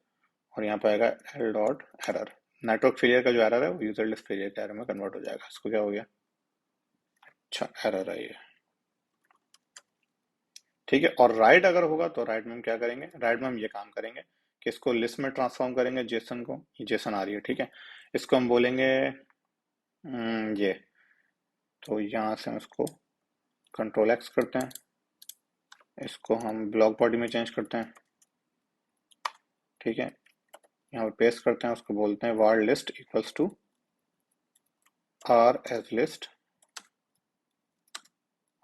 और यहाँ पे आएगा L dot error, network failure का जो एरर है वो यूजर लिस्ट फेलियर के एरर में कन्वर्ट हो जाएगा। इसको क्या हो गया, अच्छा एरर है ये, ठीक है। और राइट अगर होगा तो राइट में हम क्या करेंगे, राइट में हम ये काम करेंगे कि इसको लिस्ट में ट्रांसफॉर्म करेंगे, जेसन को, ये जेसन आ रही है, ठीक है। इसको हम बोलेंगे ये, तो यहाँ से हम इसको कंट्रोल एक्स करते हैं, इसको हम ब्लॉक बॉडी में चेंज करते हैं, ठीक है। यहाँ पे पेस्ट करते हैं, उसको बोलते हैं var list equals to R as list,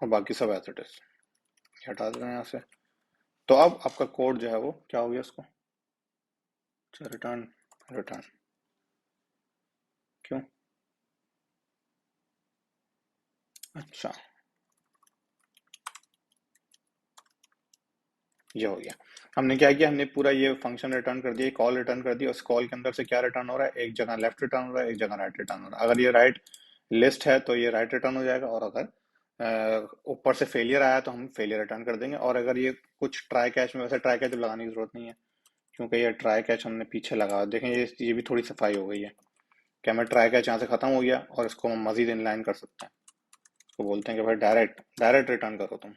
और बाकी सब एज इट इज हटा देते हैं यहाँ से। तो अब आपका कोड जो है वो क्या हो गया, इसको रिटर्न रिटर्न, क्यों? अच्छा, ये हो गया। हमने क्या किया, हमने पूरा ये फंक्शन रिटर्न कर दिया, कॉल रिटर्न कर दिया। उस कॉल के अंदर से क्या रिटर्न हो रहा है, एक जगह लेफ्ट रिटर्न हो रहा है, एक जगह राइट रिटर्न हो रहा है। अगर ये राइट लिस्ट है तो ये राइट रिटर्न हो जाएगा, और अगर ऊपर से फेलियर आया तो हम फेलियर रिटर्न कर देंगे। और अगर ये कुछ ट्राई कैच में, वैसे ट्राई कैच लगाने की जरूरत नहीं है, क्योंकि ये ट्राई कैच हमने पीछे लगा। देखें ये भी थोड़ी सफाई हो गई है कि हमें ट्राई कैच यहाँ से खत्म हो गया और इसको हम मजीद इनलाइन कर सकते हैं। इसको बोलते हैं कि भाई डायरेक्ट डायरेक्ट रिटर्न करो तुम।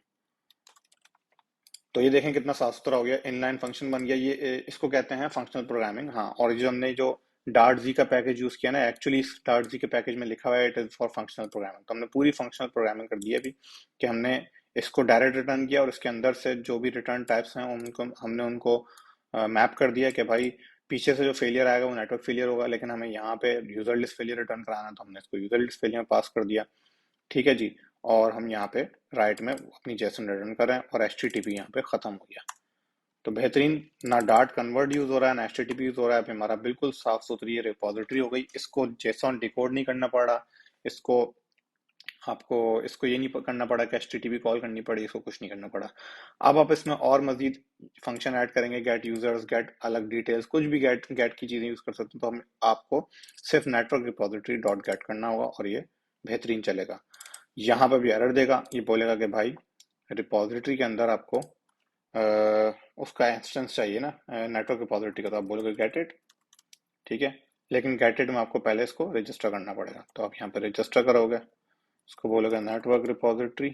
तो ये देखें कितना साफ सुथरा हो गया, इनलाइन फंक्शन बन गया। ये इसको कहते हैं फंक्शनल प्रोग्रामिंग। हाँ, और जो हमने जो डार्ट जी का पैकेज यूज किया ना, एक्चुअली इस डार्ट जी के पैकेज में लिखा हुआ है it is for functional programming. तो हमने पूरी फंक्शनल प्रोग्रामिंग कर दी है अभी, कि हमने इसको डायरेक्ट रिटर्न किया और इसके अंदर से जो भी रिटर्न टाइप्स हैं उनको हमने उनको मैप कर दिया कि भाई पीछे से जो फेलियर आएगा वो नेटवर्क फेलियर होगा, लेकिन हमें यहाँ पे यूजर लिस्ट फेलियर रिटर्न कराना, तो हमने इसको यूजर लिस्ट फेलियर में पास कर दिया। ठीक है जी। और हम यहाँ पे राइट में अपनी जेसन रिटर्न कर रहे हैं, और एच टी टी पी यहाँ पे खत्म हो गया। तो बेहतरीन, ना डार्ट कन्वर्ट यूज हो रहा है ना एचटीटीपी यूज हो रहा है। अभी हमारा बिल्कुल साफ सुथरी रिपोजिटरी हो गई। इसको जेसॉन डिकोड नहीं करना पड़ा, इसको आपको इसको ये नहीं करना पड़ा कि एचटीटीपी कॉल करनी पड़ी, इसको कुछ नहीं करना पड़ा। अब आप इसमें और मजीद फंक्शन ऐड करेंगे, गेट यूजर्स, गेट अलग डिटेल्स, कुछ भी गेट गेट की चीजें यूज कर सकते हैं। तो हम आपको सिर्फ नेटवर्क रिपोजिटरी डॉट गेट करना होगा और ये बेहतरीन चलेगा। यहाँ पर भी एरर देगा, ये बोलेगा कि भाई रिपोजिटरी के अंदर आपको उसका इंस्टेंस चाहिए ना नेटवर्क रिपोजिटरी का, तो आप बोलोगे गेट इट। ठीक है, लेकिन गेट इट में आपको पहले इसको रजिस्टर करना पड़ेगा। तो आप यहाँ पे रजिस्टर करोगे, इसको बोलोगे नेटवर्क रिपोजिटरी।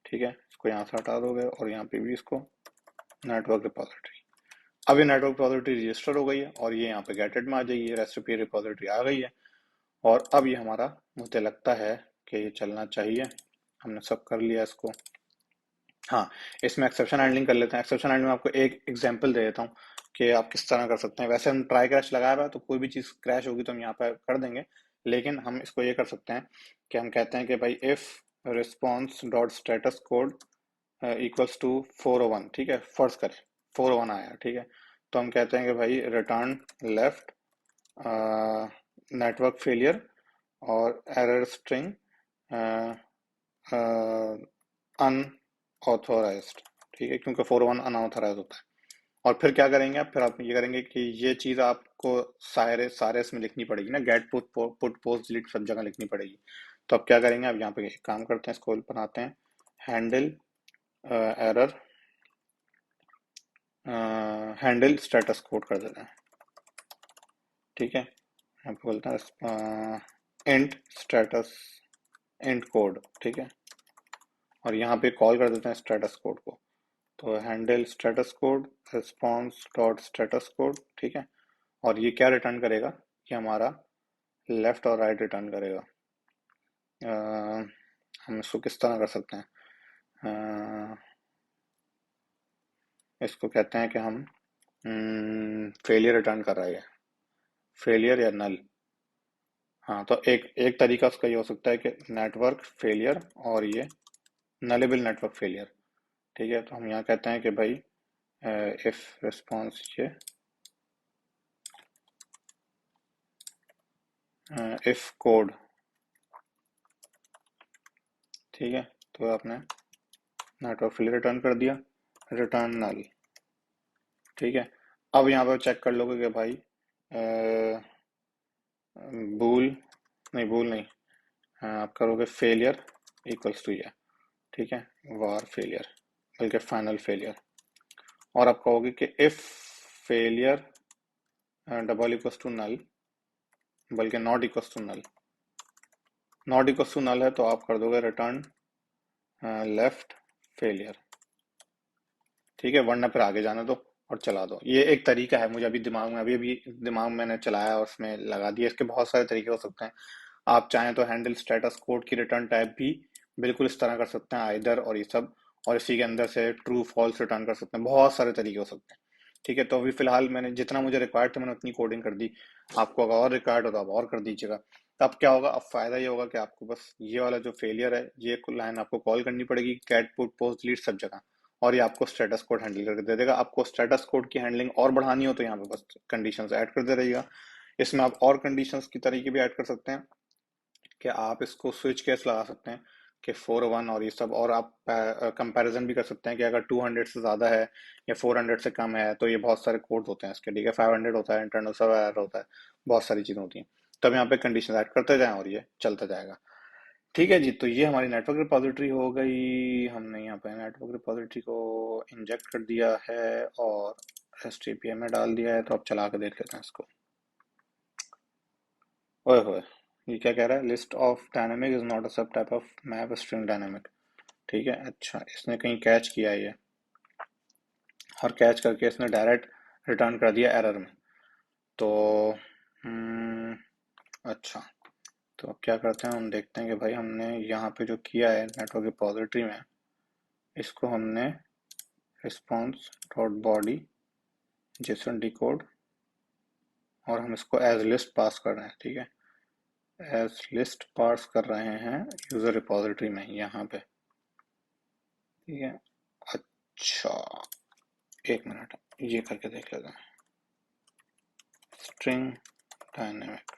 ठीक है, इसको यहाँ से हटा दोगे और यहाँ पे भी इसको नेटवर्क रिपोजिटरी। अब ये नेटवर्क रिपोजिटरी रजिस्टर हो गई है और ये यहाँ पे गेट इट में आ जाइए, रेसिपी रिपोजिटरी आ गई है। और अब ये हमारा, मुझे लगता है कि ये चलना चाहिए। हमने सब कर लिया इसको। हाँ, इसमें एक्सेप्शन हैंडलिंग कर लेते हैं। एक्सेप्शन हैंडलिंग में आपको एक एग्जांपल दे देता हूँ कि आप किस तरह कर सकते हैं। वैसे हम ट्राई क्रैश लगाया हुआ है, तो कोई भी चीज़ क्रैश होगी तो हम यहाँ पर कर देंगे, लेकिन हम इसको ये कर सकते हैं कि हम कहते हैं कि भाई if response dot status code equals to 401। ठीक है, फर्ज करें 401 आया। ठीक है, तो हम कहते हैं कि भाई रिटर्न लेफ्ट नेटवर्क फेलियर और एरर स्ट्रिंग अनऑथोराइज्ड। ठीक है, क्योंकि 401 अनऑथोराइज होता है। और फिर क्या करेंगे आप, फिर आप ये करेंगे कि ये चीज़ आपको सारे सारे इसमें लिखनी पड़ेगी ना, get put put post delete सब जगह लिखनी पड़ेगी। तो अब क्या करेंगे, अब यहाँ पे एक काम करते हैं, इसको बनाते हैं handle error handle status code कर देते हैं। ठीक है, यहाँ पे बोलते हैं इंट स्टेटस इंट कोड। ठीक है, और यहाँ पे कॉल कर देते हैं स्टेटस कोड को। तो handle status code response dot status code. ठीक है, और ये क्या रिटर्न करेगा, ये हमारा लेफ्ट और राइट रिटर्न करेगा। हम इसको किस तरह कर सकते हैं, इसको कहते हैं कि हम फेलियर रिटर्न कर रहे हैं, फेलियर या नल। हाँ, तो एक एक तरीका उसका ये हो सकता है कि नेटवर्क फेलियर और ये नलेबल नेटवर्क फेलियर। ठीक है, तो हम यहाँ कहते हैं कि भाई इफ रिस्पॉन्स ये इफ कोड। ठीक है, तो आपने नेटवर्क फेलियर रिटर्न कर दिया, रिटर्न नल। ठीक है, अब यहाँ पर चेक कर लोगे कि भाई बूल नहीं, बूल नहीं, आप करोगे फेलियर इक्वल्स टू ये। ठीक है, वार फेलियर बल्कि फाइनल फेलियर। और आप कहोगे कि if failure double equals to null, बल्कि not equals to null. Not equals to null है तो आप कर दोगे रिटर्न लेफ्ट फेलियर। ठीक है, वरना फिर आगे जाने दो और चला दो। ये एक तरीका है, मुझे अभी दिमाग में अभी अभी दिमाग में मैंने चलाया और उसमें लगा दिया। इसके बहुत सारे तरीके हो सकते हैं। आप चाहें तो हैंडल स्टेटस कोड की रिटर्न टाइप भी बिल्कुल इस तरह कर सकते हैं, आइदर और ये सब, और इसी के अंदर से ट्रू फॉल्स रिटर्न कर सकते हैं। बहुत सारे तरीके हो सकते हैं। ठीक है, तो अभी फिलहाल मैंने जितना मुझे रिक्वायर्ड था मैंने उतनी कोडिंग कर दी। आपको अगर और रिक्वायर्ड हो तो आप और कर दीजिएगा। तब क्या होगा, अब फायदा ये होगा कि आपको बस ये वाला जो फेलियर है ये लाइन आपको कॉल करनी पड़ेगी, कैट पुट पोस्ट डिलीट सब जगह, और ये आपको स्टेटस कोड हैंडल करके दे देगा। आपको स्टेटस कोड की हैंडलिंग और बढ़ानी हो तो यहाँ पे बस कंडीशंस ऐड कर दे रहिएगा। इसमें आप और कंडीशंस की तरीके भी ऐड कर सकते हैं कि आप इसको स्विच केस लगा सकते हैं कि 401 और ये सब, और आप कंपैरिजन भी कर सकते हैं कि अगर 200 से ज़्यादा है या 400 से कम है तो ये बहुत सारे कोड्स होते हैं इसके, ठीक है, 500 होता है, इंटरनल सर्वर एरर होता है, बहुत सारी चीज़ें होती हैं। तो हम यहाँ पे कंडीशन ऐड करते जाएं और ये चलता जाएगा। ठीक है जी, तो ये हमारी नेटवर्क रिपोजिटरी हो गई। हमने यहाँ पे नेटवर्क रिपोजिटरी को इंजेक्ट कर दिया है और एचटीटीपी में डाल दिया है, तो अब चला के देख लेते हैं इसको। ओए होए, ये क्या कह रहा है, list of dynamic is not a sub type of map string dynamic. ठीक है, अच्छा इसने कहीं कैच किया है ये, और कैच करके इसने डायरेक्ट रिटर्न कर दिया एरर में। तो हम्म, अच्छा, तो अब क्या करते हैं, हम देखते हैं कि भाई हमने यहाँ पे जो किया है नेटवर्क रिपोजिटरी में, इसको हमने response dot body Jason decode, और हम इसको एज लिस्ट पास कर रहे हैं। ठीक है, एज लिस्ट पास कर रहे हैं यूजर रिपोजिटरी में यहाँ पे। ठीक है, अच्छा एक मिनट, ये करके देख लेते हैं, स्ट्रिंग डायनेमिक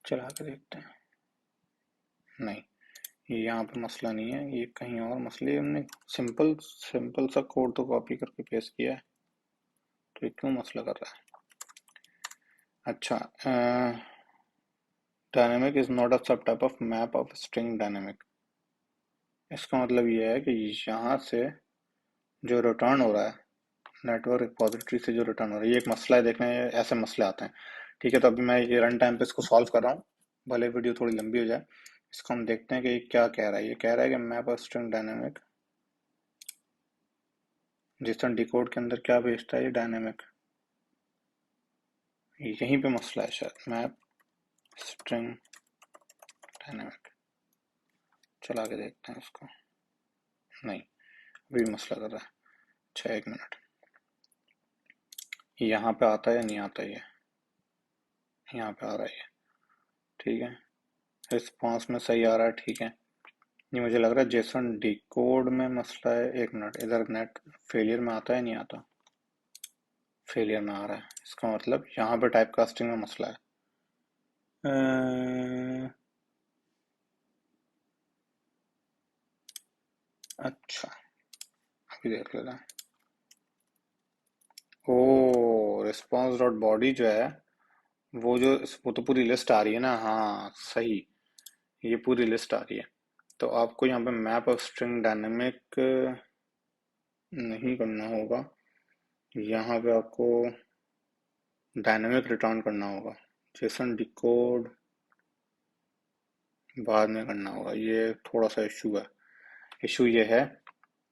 चला के देखते हैं। नहीं, ये यहाँ पे मसला नहीं है, ये कहीं और मसले, हमने सिंपल सिंपल सा कोड तो कॉपी करके पेस्ट किया है, तो ये क्यों मसला कर रहा है। अच्छा, dynamic is not a sub type of map of string dynamic. इसका मतलब ये है कि यहाँ से जो रिटर्न हो रहा है, नेटवर्क रिपोजिटरी से जो रिटर्न हो रहा है, ये एक मसला है, देखने ऐसे मसले आते हैं। ठीक है, तो अभी मैं ये रन टाइम पे इसको सॉल्व कर रहा हूँ, भले वीडियो थोड़ी लंबी हो जाए। इसको हम देखते हैं कि ये क्या कह रहा है। ये कह रहा है कि मैप ऑफ स्ट्रिंग डायनेमिक, जिस तरह डिकोड के अंदर क्या भेजता है ये डायनेमिक, यहीं पे मसला है शायद, मैप स्ट्रिंग डायनेमिक। चला के देखते हैं इसको, नहीं अभी भी मसला कर रहा है। अच्छा एक मिनट, यहाँ पे आता है या नहीं आता, ये यहाँ पे आ रहा है ये। ठीक है, रिस्पॉन्स में सही आ रहा है, ठीक है। ये मुझे लग रहा है जेसन डिकोड में मसला है। एक मिनट, इधर नेट फेलियर में आता है नहीं आता, फेलियर में आ रहा है, इसका मतलब यहाँ पे टाइप कास्टिंग में मसला है। अच्छा, अभी देख लेते हैं। ओ, रिस्पॉन्स डॉट बॉडी जो है, वो जो, वो तो पूरी लिस्ट आ रही है ना, हाँ सही, ये पूरी लिस्ट आ रही है। तो आपको यहाँ पे मैप ऑफ स्ट्रिंग डायनेमिक नहीं करना होगा, यहाँ पे आपको डायनेमिक रिटर्न करना होगा। जेसन डिकोड बाद में करना होगा, ये थोड़ा सा इशू है। इशू ये है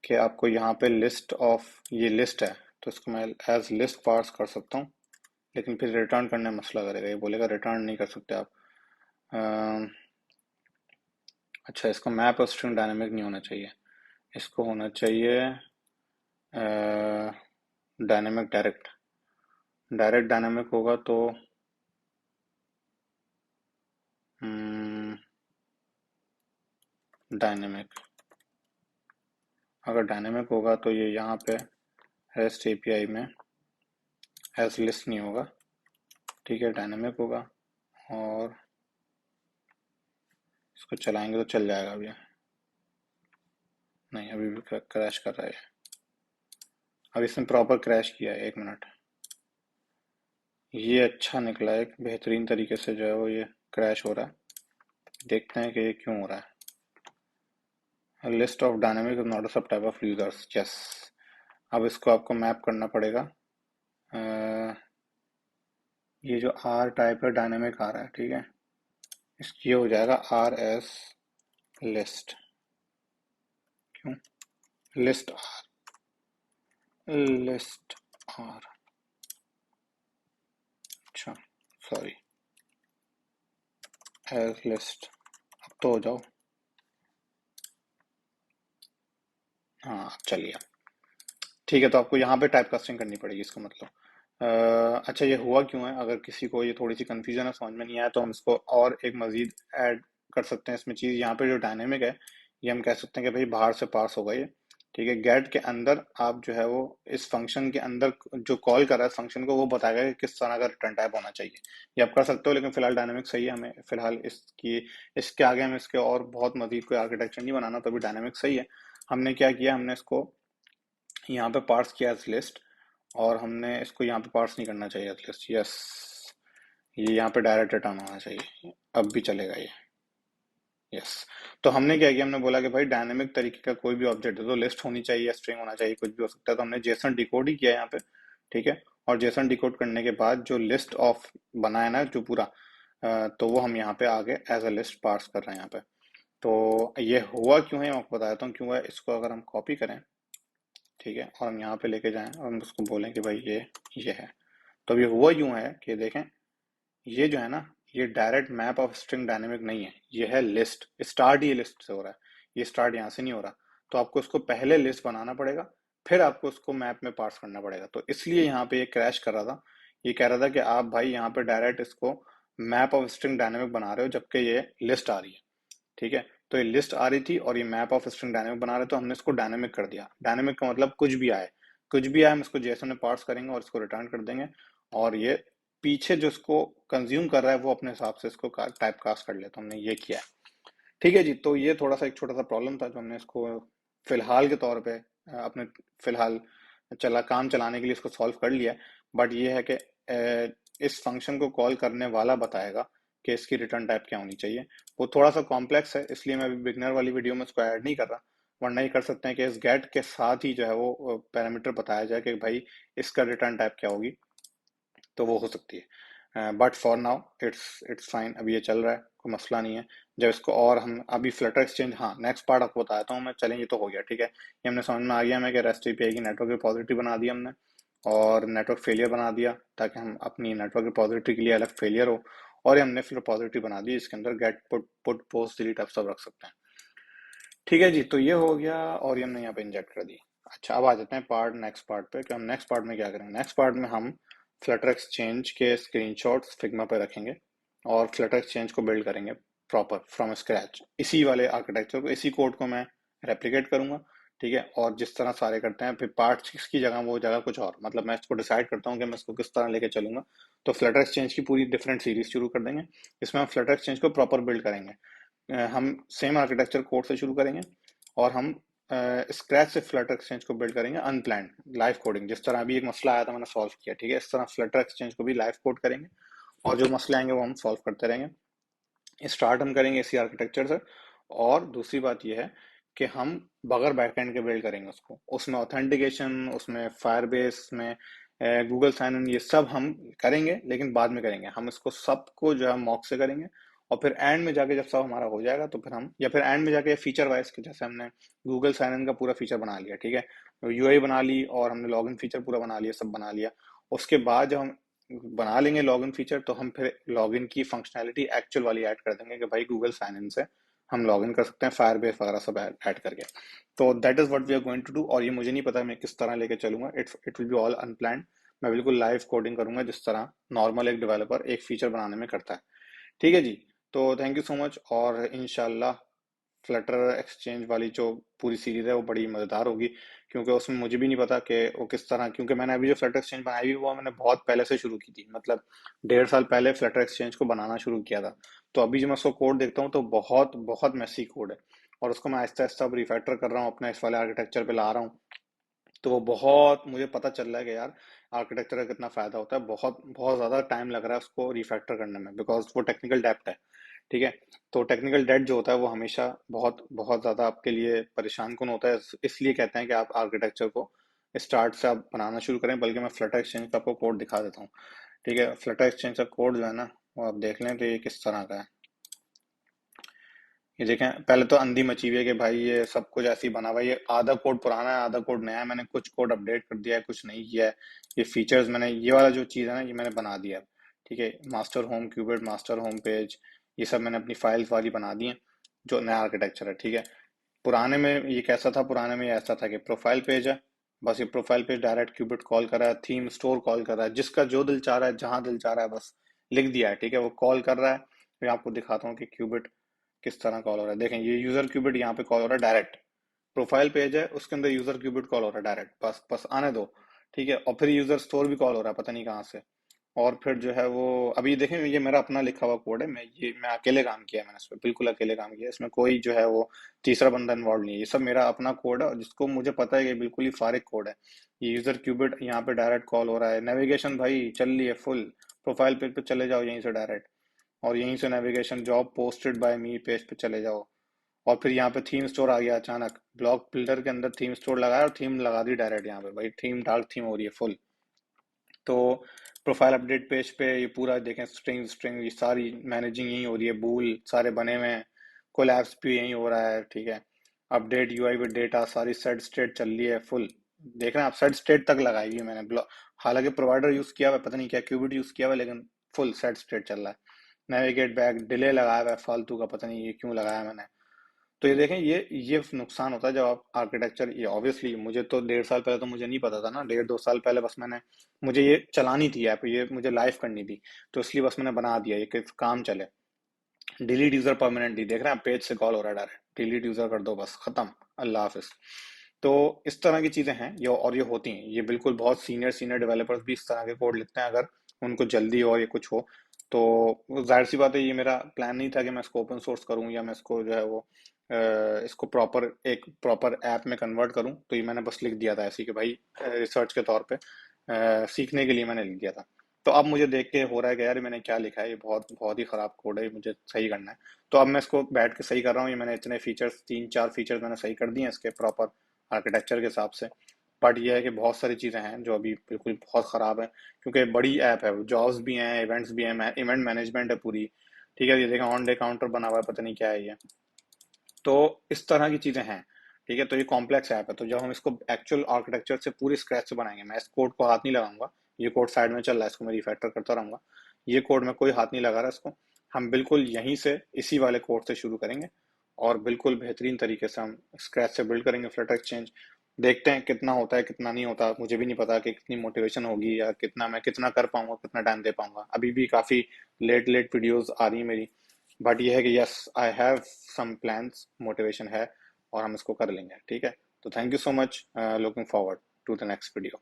कि आपको यहाँ पे लिस्ट ऑफ, ये लिस्ट है, तो इसको मैं एज लिस्ट पार्स कर सकता हूँ, लेकिन फिर रिटर्न करने में मसला करेगा, ये बोलेगा रिटर्न नहीं कर सकते आप। अम, अच्छा, इसको मैप और स्ट्रिंग डायनेमिक नहीं होना चाहिए, इसको होना चाहिए डायनेमिक डायरेक्ट। डायरेक्ट डायनेमिक होगा तो डायनेमिक, अगर डायनेमिक होगा तो ये यहाँ पे रेस्ट एपीआई में एज लिस्ट नहीं होगा। ठीक है, डायनेमिक होगा, और इसको चलाएंगे तो चल जाएगा अभी। नहीं, अभी भी क्रैश कर रहा है। अब इसने प्रॉपर क्रैश किया है, एक मिनट, ये अच्छा निकला है, बेहतरीन तरीके से जो है वो ये क्रैश हो रहा है। देखते हैं कि ये क्यों हो रहा है। List of dynamic is not a sub type of users, yes. अब इसको आपको मैप करना पड़ेगा। ये जो आर टाइप है डायनेमिक आ रहा है, ठीक है, ये हो जाएगा आर एस लिस्ट। क्यों लिस्ट आर, लिस्ट आर, अच्छा सॉरी, एज लिस्ट। अब तो हो जाओ, हाँ चलिए, ठीक है। तो आपको यहाँ पे टाइप कास्टिंग करनी पड़ेगी, इसका मतलब अच्छा ये हुआ क्यों है, अगर किसी को ये थोड़ी सी कंफ्यूजन है, समझ में नहीं आया, तो हम इसको और एक मजीद ऐड कर सकते हैं इसमें चीज़। यहाँ पे जो डायनेमिक है, ये हम कह सकते हैं कि भाई बाहर से पास होगा ये, ठीक है, गेट के अंदर आप जो है वो इस फंक्शन के अंदर जो कॉल कर रहा है फंक्शन को, वो बताएगा कि किस तरह का रिटर्न टाइप होना चाहिए। ये आप कर सकते हो, लेकिन फिलहाल डायनेमिक सही है, हमें फिलहाल इसकी इसके आगे हमें इसके और बहुत मजीद कोई आर्किटेक्चर नहीं बनाना, तो अभी डायनेमिक सही है। हमने क्या किया, हमने इसको यहाँ पे पार्स किया एज लिस्ट, और हमने इसको यहाँ पे पार्स नहीं करना चाहिए एज लिस्ट। यस, ये यहाँ पे डायरेक्ट रिटर्न होना चाहिए, अब भी चलेगा ये। यस, तो हमने क्या किया, हमने बोला कि भाई डायनेमिक तरीके का कोई भी ऑब्जेक्ट है तो लिस्ट होनी चाहिए, स्ट्रिंग होना चाहिए, कुछ भी हो सकता है। तो हमने जेसन डिकोड ही किया यहाँ पे, ठीक है। और जेसन डिकोड करने के बाद जो लिस्ट ऑफ बना है ना जो पूरा, तो वो हम यहाँ पे आगे एज अ लिस्ट पार्स कर रहे हैं यहाँ पे। तो ये हुआ क्यों है मैं आपको बता देता हूँ क्यों है। इसको अगर हम कॉपी करें, ठीक है, और हम यहाँ पे लेके जाएं और हम उसको बोलें कि भाई ये है, तो ये हुआ यूं है कि देखें, ये जो है ना, ये direct map of string dynamic नहीं है, ये है लिस्ट। स्टार्ट ये लिस्ट से हो रहा है, ये स्टार्ट यहाँ से नहीं हो रहा। तो आपको इसको पहले लिस्ट बनाना पड़ेगा, फिर आपको उसको मैप में पार्स करना पड़ेगा। तो इसलिए यहाँ पे ये क्रैश कर रहा था। ये कह रहा था कि आप भाई यहाँ पे डायरेक्ट इसको मैप ऑफ स्ट्रिंग डायनेमिक बना रहे हो, जबकि ये लिस्ट आ रही है, ठीक है। तो ये लिस्ट आ रही थी और ये मैप ऑफ स्ट्रिंग डायनेमिक बना रहे, तो हमने इसको डायनेमिक कर दिया। डायनेमिक का मतलब कुछ भी आए, कुछ भी आए हम इसको जेसन में पार्स करेंगे और इसको रिटर्न कर देंगे, और ये पीछे जो इसको कंज्यूम कर रहा है वो अपने हिसाब से इसको टाइप कास्ट कर ले। तो हमने ये किया है, ठीक है जी। तो ये थोड़ा सा एक छोटा सा प्रॉब्लम था जो हमने इसको फिलहाल के तौर पे अपने फिलहाल काम चलाने के लिए इसको सॉल्व कर लिया है। बट ये है कि इस फंक्शन को कॉल करने वाला बताएगा कि इसकी रिटर्न टाइप क्या होनी चाहिए। वो थोड़ा सा कॉम्प्लेक्स है, इसलिए मैं अभी बिगनर वाली वीडियो में इसको ऐड नहीं कर रहा। वरना ये कर सकते हैं कि इस गेट के साथ ही जो है वो पैरामीटर बताया जाए कि भाई इसका रिटर्न टाइप क्या होगी, तो वो हो सकती है। But for now it's fine, अभी ये चल रहा है, कोई मसला नहीं है। जब इसको और हम अभी फ्लटर एक्सचेंज, हाँ नेक्स्ट पार्ट आपको बताता हूँ मैं। चलें, ये तो हो गया, ठीक है, ये हमने समझ में आ गया हमें कि रेस्ट एपीआई की नेटवर्क रिपोजिटरी बना दी हमने, और नेटवर्क फेलियर बना दिया ताकि हम अपनी नेटवर्क रिपोजिटरी के लिए अलग फेलियर हो। और ये हमने फिर रिपोजिटरी बना दी, इसके अंदर गेट पुट पोस्ट डिलीट आप सब रख सकते हैं, ठीक है जी। तो ये हो गया, और ये हमने यहाँ पे इंजेक्ट कर दी। अच्छा, अब आ जाते हैं नेक्स्ट पार्ट पे कि हम नेक्स्ट पार्ट में क्या करेंगे। नेक्स्ट पार्ट में हम फ्लटर एक्सचेंज के स्क्रीनशॉट्स फिग्मा पे रखेंगे और फ्लटर एक्सचेंज को बिल्ड करेंगे प्रॉपर फ्रॉम स्क्रैच। इसी वाले आर्किटेक्चर को, इसी कोड को मैं रेप्लिकेट करूंगा, ठीक है। और जिस तरह सारे करते हैं, फिर पार्ट 6 की जगह वो जगह कुछ और, मतलब मैं इसको डिसाइड करता हूँ कि मैं इसको किस तरह लेके चलूंगा। तो फ्लटर एक्सचेंज की पूरी डिफरेंट सीरीज शुरू कर देंगे, इसमें हम फ्लटर एक्सचेंज को प्रॉपर बिल्ड करेंगे। हम सेम आर्किटेक्चर कोड से शुरू करेंगे, और हम स्क्रैच से फ्लटर एक्सचेंज को बिल्ड करेंगे अनप्लान्ड लाइव कोडिंग। जिस तरह अभी एक मसला आया था मैंने सॉल्व किया, ठीक है, इस तरह फ्लटर एक्सचेंज को भी लाइव कोड करेंगे, और जो मसले आएंगे वो हम सॉल्व करते रहेंगे। स्टार्ट हम करेंगे इसी आर्किटेक्चर से। और दूसरी बात यह है कि हम बगैर बैकएंड के बिल्ड करेंगे उसको, उसमें ऑथेंटिकेशन, उसमें फायरबेस में गूगल साइन इन, ये सब हम करेंगे, लेकिन बाद में करेंगे। हम इसको सबको जो है मॉक से करेंगे, और फिर एंड में जाके जब सब हमारा हो जाएगा तो फिर हम, या फिर एंड में जाके फीचर वाइज के, जैसे हमने गूगल साइन इन का पूरा फीचर बना लिया, ठीक है, यूआई बना ली, और हमने लॉगिन फीचर पूरा बना लिया, सब बना लिया। उसके बाद जब हम बना लेंगे लॉगिन फीचर, तो हम फिर लॉगिन की फंक्शनैलिटी एक्चुअल वाली ऐड कर देंगे कि भाई गूगल साइन इन से हम लॉगिन कर सकते हैं, फायरबेस वगैरह सब ऐड करके। तो that is what we are going to do. और ये मुझे नहीं पता मैं किस तरह लेके चलूंगा, it will be all unplanned. मैं बिल्कुल लाइव कोडिंग करूंगा जिस तरह नॉर्मल एक डेवलपर एक फीचर बनाने में करता है, ठीक है जी। तो थैंक यू सो मच, और इंशाल्लाह फ्लटर एक्सचेंज वाली जो पूरी सीरीज है वो बड़ी मज़ेदार होगी, क्योंकि उसमें मुझे भी नहीं पता कि वो किस तरह, क्योंकि मैंने अभी जो फ्लटर एक्सचेंज बनाई हुई वो मैंने बहुत पहले से शुरू की थी, मतलब 1.5 साल पहले फ्लटर एक्सचेंज को बनाना शुरू किया था। तो अभी जो मैं उसको कोड देखता हूँ तो बहुत बहुत मैसी कोड है, और उसको मैं आहिस्ता आहिस्ता अब रिफैक्टर कर रहा हूँ, अपने इस वाले आर्किटेक्चर पे ला रहा हूँ। तो वो बहुत मुझे पता चल रहा है कि यार आर्किटेक्चर का कितना फायदा होता है। बहुत बहुत ज्यादा टाइम लग रहा है उसको रिफैक्टर करने में, बिकॉज वो टेक्निकल डेप्थ है, ठीक है। तो टेक्निकल डेट जो होता है वो हमेशा बहुत बहुत ज़्यादा आपके लिए परेशान कौन होता है, इसलिए कहते हैं कि आप आर्किटेक्चर को स्टार्ट से आप बनाना शुरू करें। बल्कि मैं फ्लटर एक्सचेंज का आपको कोड दिखा देता हूँ, ठीक है। फ्लटर एक्सचेंज का कोड जो है ना, वो आप देख लें कि ये किस तरह का है। ये देखें, पहले तो अंधी मची हुई है कि भाई ये सब कुछ ऐसे ही बना हुआ है, ये आधा कोड पुराना है आधा कोड नया है, मैंने कुछ कोड अपडेट कर दिया है, कुछ नहीं किया है। ये फीचर्स मैंने, ये वाला जो चीज़ है ना, ये मैंने बना दिया है, ठीक है। Master home cubit, master home page, ये सब मैंने अपनी फाइल्स वाली बना दी है, जो नया आर्किटेक्चर है, ठीक है। पुराने में ये कैसा था, पुराने में ये ऐसा था कि प्रोफाइल पेज है, बस ये profile page direct cubit call कर रहा है, थीम स्टोर कॉल कर रहा है, जिसका जो दिल चाह रहा है जहां दिल चाह रहा है बस लिख दिया है, ठीक है, वो कॉल कर रहा है। मैं आपको दिखाता हूँ कि क्यूबिट किस तरह कॉल हो रहा है। देखें, ये यूजर क्यूबिट यहाँ पे कॉल हो रहा है डायरेक्ट, प्रोफाइल पेज है, उसके अंदर यूजर क्यूबिट कॉल हो रहा है डायरेक्ट, बस बस आने दो, ठीक है। और फिर यूजर स्टोर भी कॉल हो रहा है पता नहीं कहाँ से। और फिर जो है वो, अभी देखें ये मेरा अपना लिखा हुआ कोड है, मैं अकेले काम किया है, मैंने इस पे बिल्कुल अकेले काम किया है, इसमें कोई जो है वो तीसरा बंदा इन्वॉल्व नहीं है, ये सब मेरा अपना कोड है, और जिसको मुझे पता है कि बिल्कुल ही फारिग कोड है। ये यूजर क्यूबिट यहाँ पे डायरेक्ट कॉल हो रहा है, नेविगेशन भाई चल रही है फुल, प्रोफाइल पेज पे चले जाओ यहीं से डायरेक्ट, और यहीं से नेविगेशन जॉब पोस्टेड बाय मी पेज पे चले जाओ। और फिर यहाँ पे थीम स्टोर आ गया अचानक, ब्लॉक बिल्डर के अंदर थीम स्टोर लगाया और थीम लगा दी डायरेक्ट यहाँ पे, भाई थीम डार्क थीम हो रही है फुल। तो प्रोफाइल अपडेट पेज पे ये पूरा देखें, स्ट्रिंग स्ट्रिंग ये सारी मैनेजिंग यही हो रही है, बूल सारे बने हुए हैं, कोलैप्स भी यही हो रहा है, ठीक है। अपडेट यूआई विद डेटा सारी सेट स्टेट चल रही है फुल। देख रहे हैं आप, सेट स्टेट तक लगाई हुई है मैंने, हालांकि प्रोवाइडर यूज किया हुआ है, पता नहीं क्या क्यूबिट यूज किया हुआ है, लेकिन फुल सेट स्टेट चल रहा है। नेविगेट बैक डिले लगाया हुआ है फालतू का, पता नहीं ये क्यों लगाया मैंने। तो ये देखें, ये नुकसान होता है जब आप आर्किटेक्चर, ये ऑब्वियसली मुझे तो 1.5 साल पहले तो मुझे नहीं पता था ना, 1.5 2 साल पहले बस मैंने, मुझे ये चलानी थी ऐप, ये मुझे लाइव करनी थी, तो इसलिए बस मैंने बना दिया ये कि काम चले। डिलीट यूजर परमानेंटली, देख रहे हैं आप पेज से कॉल हो रहा है डायरेक्ट, डिलीट यूजर कर दो बस खत्म, अल्लाह हाफिज। तो इस तरह की चीजें हैं ये, और ये होती हैं, ये बिल्कुल बहुत सीनियर सीनियर डेवलपर्स भी इस तरह के कोड लिखते हैं, अगर उनको जल्दी हो या कुछ हो तो। जाहिर सी बात है, ये मेरा प्लान नहीं था कि मैं इसको ओपन सोर्स करूं या मैं इसको जो है वो इसको प्रॉपर एक प्रॉपर ऐप में कन्वर्ट करूं, तो ये मैंने बस लिख दिया था ऐसे कि भाई रिसर्च के तौर पे सीखने के लिए मैंने लिख दिया था। तो अब मुझे देख के हो रहा है कि यार मैंने क्या लिखा है, ये बहुत बहुत ही खराब कोड है, ये मुझे सही करना है। तो अब मैं इसको बैठ के सही कर रहा हूँ, ये मैंने इतने फीचर्स 3 4 फीचर्स मैंने सही कर दिए हैं इसके प्रॉपर आर्किटेक्चर के हिसाब से। बट ये है कि बहुत सारी चीज़ें हैं जो अभी बिल्कुल बहुत ख़राब है, क्योंकि बड़ी ऐप है, जॉब्स भी हैं, इवेंट्स भी हैं, इवेंट मैनेजमेंट है पूरी, ठीक है। ये देखा ऑन डे काउंटर बना हुआ है, पता नहीं क्या है ये। तो इस तरह की चीज़ें हैं, ठीक है। तो ये कॉम्प्लेक्स ऐप है, तो जब हम इसको एक्चुअल आर्किटेक्चर से पूरी स्क्रैच से बनाएंगे, मैं इस कोड को हाथ नहीं लगाऊंगा, ये कोड साइड में चल रहा है, इसको मैं रिफैक्टर करता रहूंगा, ये कोड में कोई हाथ नहीं लगा रहा इसको, हम बिल्कुल यहीं से इसी वाले कोड से शुरू करेंगे, और बिल्कुल बेहतरीन तरीके से हम स्क्रैच से बिल्ड करेंगे फ्लटर एक्सचेंज। देखते हैं कितना होता है कितना नहीं होता, मुझे भी नहीं पता कि कितनी मोटिवेशन होगी या कितना मैं कितना कर पाऊंगा, कितना टाइम दे पाऊंगा, अभी भी काफ़ी लेट लेट वीडियोस आ रही हैं मेरी। बट ये है कि yes I have some plans, motivation है, और हम इसको कर लेंगे, ठीक है। तो thank you so much, looking forward to the next video.